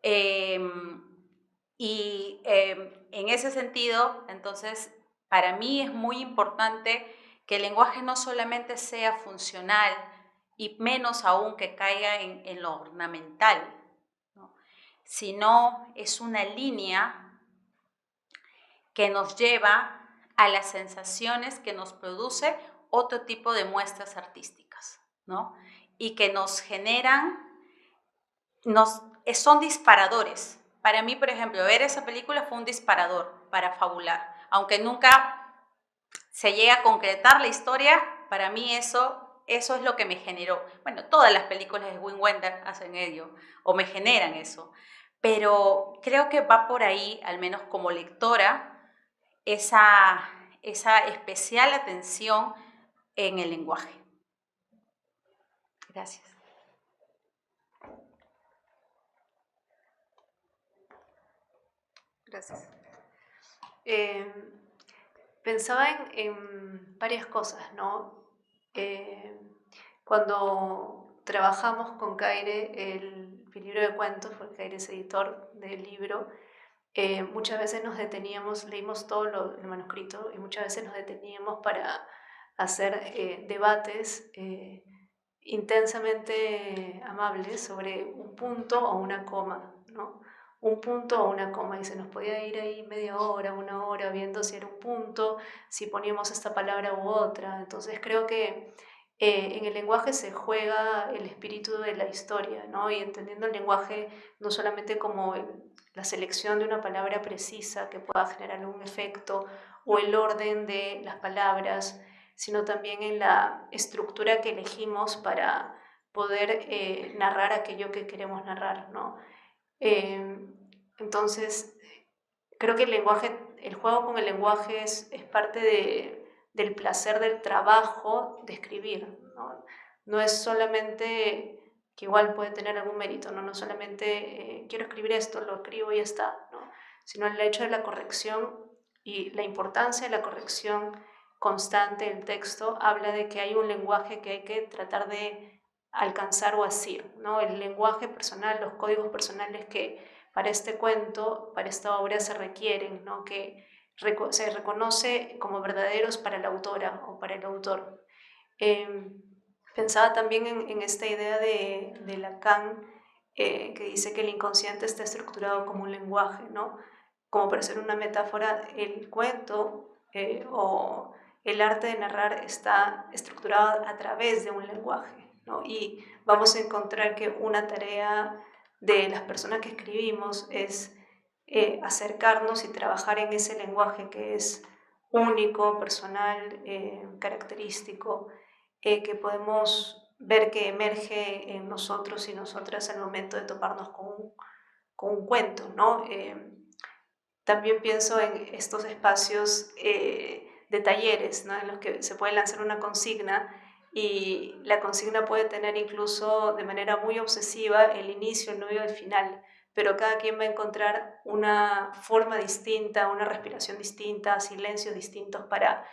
En ese sentido, entonces, para mí es muy importante que el lenguaje no solamente sea funcional y menos aún que caiga en lo ornamental, ¿no? Sino es una línea que nos lleva a las sensaciones que nos produce otro tipo de muestras artísticas, ¿no? Y que nos generan, son disparadores. Para mí, por ejemplo, ver esa película fue un disparador para fabular. Aunque nunca se llegue a concretar la historia, para mí eso es lo que me generó. Bueno, todas las películas de Wim Wenders hacen ello, o me generan eso. Pero creo que va por ahí, al menos como lectora, esa especial atención en el lenguaje. Gracias. Gracias. Pensaba en varias cosas, ¿no? Cuando trabajamos con Caire el libro de cuentos, porque eres editor del libro, muchas veces nos deteníamos, leímos todo el manuscrito y muchas veces nos deteníamos para hacer debates intensamente amables sobre un punto o una coma, ¿no? Un punto o una coma, y se nos podía ir ahí media hora, una hora, viendo si era un punto, si poníamos esta palabra u otra. Entonces creo que en el lenguaje se juega el espíritu de la historia, ¿no? Y entendiendo el lenguaje no solamente como la selección de una palabra precisa que pueda generar un efecto o el orden de las palabras, sino también en la estructura que elegimos para poder narrar aquello que queremos narrar, ¿no? Entonces, creo que el lenguaje, el juego con el lenguaje es parte del placer del trabajo de escribir, ¿no? No es solamente, que igual puede tener algún mérito, no solamente quiero escribir esto, lo escribo y ya está, ¿no? Sino el hecho de la corrección y la importancia de la corrección constante del texto habla de que hay un lenguaje que hay que tratar de alcanzar o asir, ¿no? El lenguaje personal, los códigos personales que para este cuento, para esta obra se requieren, ¿no? Que se reconoce como verdaderos para la autora o para el autor. Pensaba también en esta idea de Lacan, que dice que el inconsciente está estructurado como un lenguaje, ¿no? Como para hacer una metáfora, el cuento o el arte de narrar está estructurado a través de un lenguaje, ¿no? Y vamos a encontrar que una tarea de las personas que escribimos es acercarnos y trabajar en ese lenguaje que es único, personal, característico, que podemos ver que emerge en nosotros y nosotras al momento de toparnos con un cuento, ¿no? También pienso en estos espacios de talleres, ¿no? En los que se puede lanzar una consigna y la consigna puede tener incluso de manera muy obsesiva el inicio, el medio y el final, pero cada quien va a encontrar una forma distinta, una respiración distinta, silencios distintos para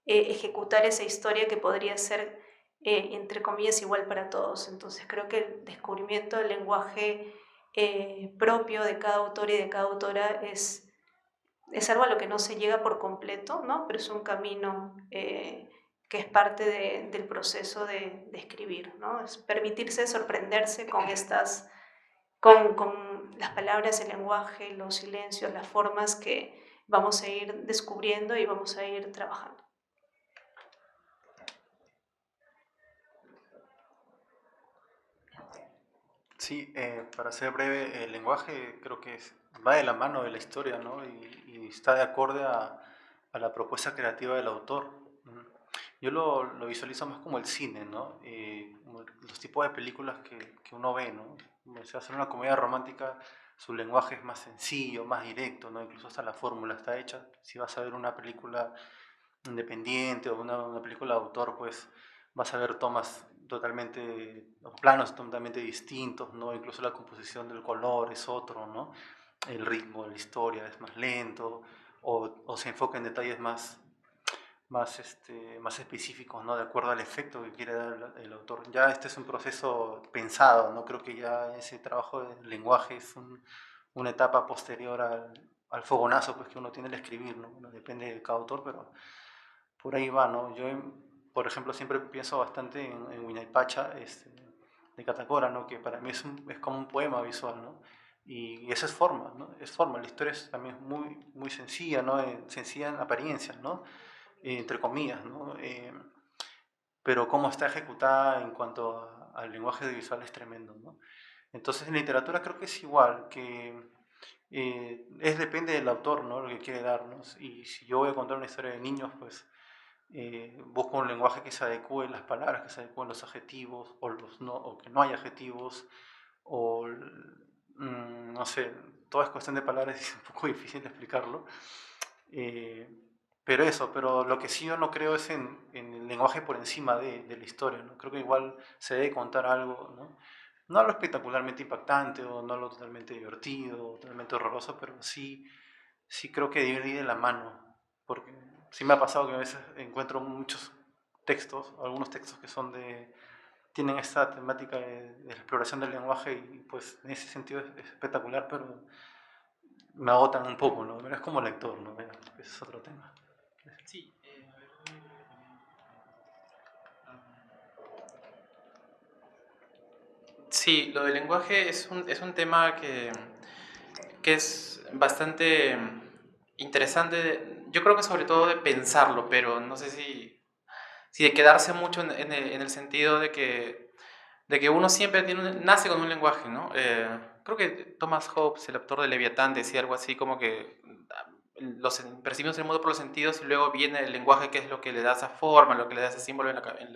ejecutar esa historia que podría ser, entre comillas, igual para todos. Entonces creo que el descubrimiento del lenguaje propio de cada autor y de cada autora es algo a lo que no se llega por completo, ¿no? Pero es un camino que es parte del proceso de escribir, ¿no? Es permitirse sorprenderse con las palabras, el lenguaje, los silencios, las formas que vamos a ir descubriendo y vamos a ir trabajando. Sí, para ser breve, el lenguaje creo que va de la mano de la historia, ¿no? Y está de acorde a la propuesta creativa del autor. Yo lo visualizo más como el cine, ¿no? Como los tipos de películas que uno ve, ¿no? Como si hacer una comedia romántica, su lenguaje es más sencillo, más directo, ¿no? Incluso hasta la fórmula está hecha. Si vas a ver una película independiente o una película de autor, pues vas a ver tomas totalmente, planos totalmente distintos, ¿no? Incluso la composición del color es otro, ¿no? El ritmo de la historia es más lento o se enfoca en detalles más específicos, ¿no? De acuerdo al efecto que quiere dar el autor. Ya este es un proceso pensado, ¿no? Creo que ya ese trabajo del lenguaje es una etapa posterior al fogonazo pues, que uno tiene al escribir, ¿no? Bueno, depende de cada autor, pero por ahí va, ¿no? Yo, por ejemplo, siempre pienso bastante en Huayna de Catacora, ¿no? Que para mí es como un poema visual, ¿no? Y esa es forma, ¿no? Es forma. La historia es también muy, muy sencilla, ¿no? Sencilla en apariencia, ¿no? Entre comillas, ¿no? Pero cómo está ejecutada en cuanto al lenguaje visual es tremendo, ¿no? Entonces, en literatura creo que es igual, que depende del autor, ¿no? Lo que quiere darnos. Y si yo voy a contar una historia de niños, pues busco un lenguaje que se adecue las palabras, que se adecúen los adjetivos, o que no haya adjetivos, o no sé, toda es cuestión de palabras y es un poco difícil de explicarlo. Pero lo que sí yo no creo es en el lenguaje por encima de la historia, ¿no? Creo que igual se debe contar algo, ¿no? No lo espectacularmente impactante o no lo totalmente divertido o totalmente horroroso, pero sí creo que debe ir de la mano, porque sí me ha pasado que a veces encuentro muchos textos, algunos textos que son tienen esta temática de la exploración del lenguaje y pues en ese sentido es espectacular, pero me agotan un poco, ¿no? Pero es como lector, ¿no? Pero ese es otro tema. Sí, sí, lo del lenguaje es un tema que es bastante interesante, yo creo que sobre todo de pensarlo, pero no sé si de quedarse mucho en el sentido de que uno siempre nace con un lenguaje, ¿no? Creo que Thomas Hobbes, el autor de Leviatán, decía algo así como que percibimos el mundo por los sentidos y luego viene el lenguaje que es lo que le da esa forma, lo que le da ese símbolo en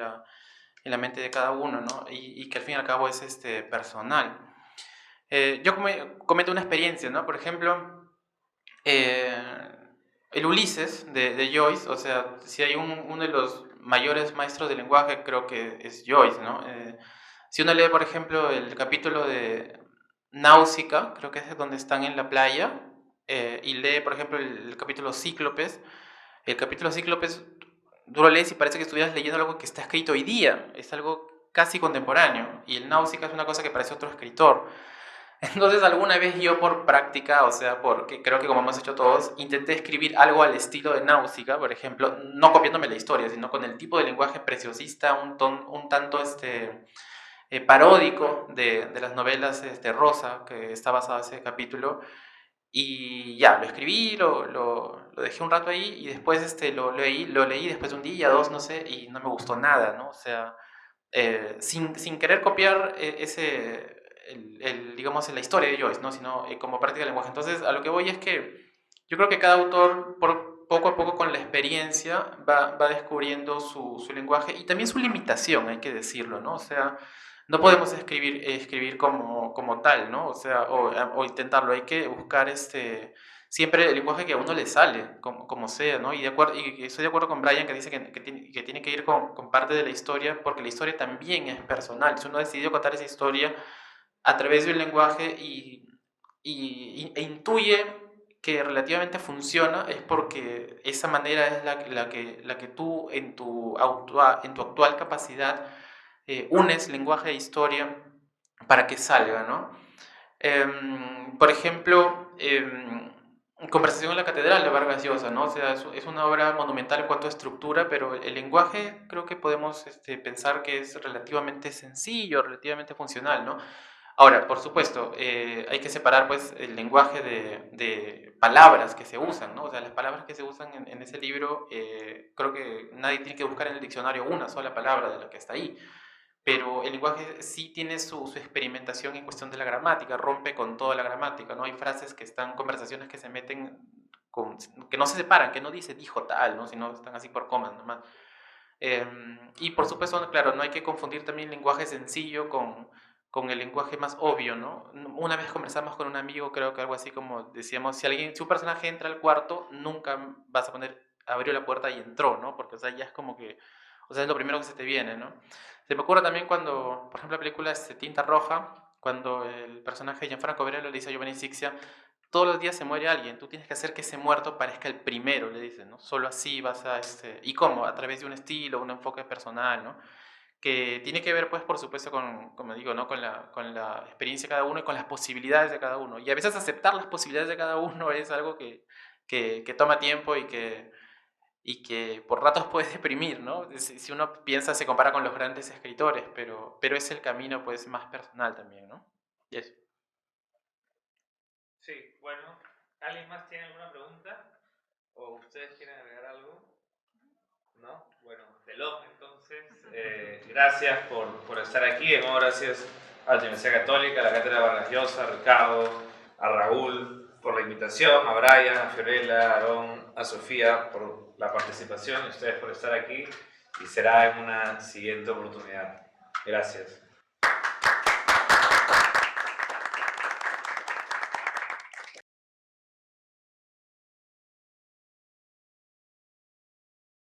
la mente de cada uno, ¿no? Y que al fin y al cabo es personal. Yo comento una experiencia, ¿no? Por ejemplo, el Ulises de Joyce, o sea, si hay uno de los mayores maestros del lenguaje, creo que es Joyce, ¿no? Si uno lee, por ejemplo, el capítulo de Náusica, creo que es donde están en la playa, y lee, por ejemplo, el capítulo Cíclopes, el capítulo Cíclopes, tú lo lees y parece que estuvieras leyendo algo que está escrito hoy día, es algo casi contemporáneo, y el Náusica es una cosa que parece otro escritor. Entonces alguna vez yo por práctica, o sea, porque creo que como hemos hecho todos, intenté escribir algo al estilo de Náusica, por ejemplo, no copiándome la historia, sino con el tipo de lenguaje preciosista, un tanto paródico de las novelas Rosa, que está basado en ese capítulo, y ya, lo escribí, lo dejé un rato ahí, y después lo leí después de un día, dos, no sé, y no me gustó nada, ¿no? O sea, sin querer copiar digamos, la historia de Joyce, ¿no? Sino como práctica del lenguaje. Entonces, a lo que voy es que yo creo que cada autor, poco a poco con la experiencia, va descubriendo su lenguaje y también su limitación, hay que decirlo, ¿no? O sea, no podemos escribir como tal, ¿no? O sea, o intentarlo, hay que buscar siempre el lenguaje que a uno le sale, como sea, ¿no? Y estoy de acuerdo con Brian que dice que tiene que ir con parte de la historia, porque la historia también es personal. Si uno ha decidido contar esa historia a través de un lenguaje e intuye que relativamente funciona, es porque esa manera es la que tú en en tu actual capacidad unes lenguaje e historia para que salga, ¿no? Por ejemplo, Conversación en la Catedral de Vargas Llosa, ¿no? O sea, es una obra monumental en cuanto a estructura, pero el lenguaje creo que podemos pensar que es relativamente sencillo, relativamente funcional, ¿no? Ahora, por supuesto, hay que separar pues el lenguaje de palabras que se usan, ¿no? O sea, las palabras que se usan en ese libro, creo que nadie tiene que buscar en el diccionario una sola palabra de la que está ahí, pero el lenguaje sí tiene su experimentación en cuestión de la gramática, rompe con toda la gramática, ¿no? Hay frases que están, conversaciones que se meten, que no se separan, que no dijo tal, ¿no? Sino están así por comas nomás. Y por supuesto, claro, no hay que confundir también el lenguaje sencillo con el lenguaje más obvio, ¿no? Una vez conversamos con un amigo, creo que algo así como decíamos, si un personaje entra al cuarto, nunca vas a poner, abrió la puerta y entró, ¿no? Porque, o sea, ya es como que, o sea, es lo primero que se te viene, ¿no? Se me ocurre también cuando, por ejemplo, la película es Tinta Roja, cuando el personaje de Gianfranco Berello le dice a Giovanni Sixia, todos los días se muere alguien, tú tienes que hacer que ese muerto parezca el primero, le dice, ¿no? Solo así vas a, ¿y cómo? A través de un estilo, un enfoque personal, ¿no? Que tiene que ver, pues, por supuesto, como digo, ¿no? Con la experiencia de cada uno y con las posibilidades de cada uno. Y a veces aceptar las posibilidades de cada uno es algo que toma tiempo y que por ratos puede deprimir, ¿no? Si uno piensa, se compara con los grandes escritores, pero es el camino, pues, más personal también, ¿no? Y eso. Sí, bueno, ¿alguien más tiene alguna pregunta? ¿O ustedes quieren agregar algo? ¿No? Bueno, Telón, entonces, gracias por estar aquí. De nuevo, gracias a la Universidad Católica, a la Cátedra Vargas Llosa, a Ricardo, a Raúl por la invitación, a Brian, a Fiorella, a Aarón, a Sofía por la participación y a ustedes por estar aquí. Y será en una siguiente oportunidad. Gracias.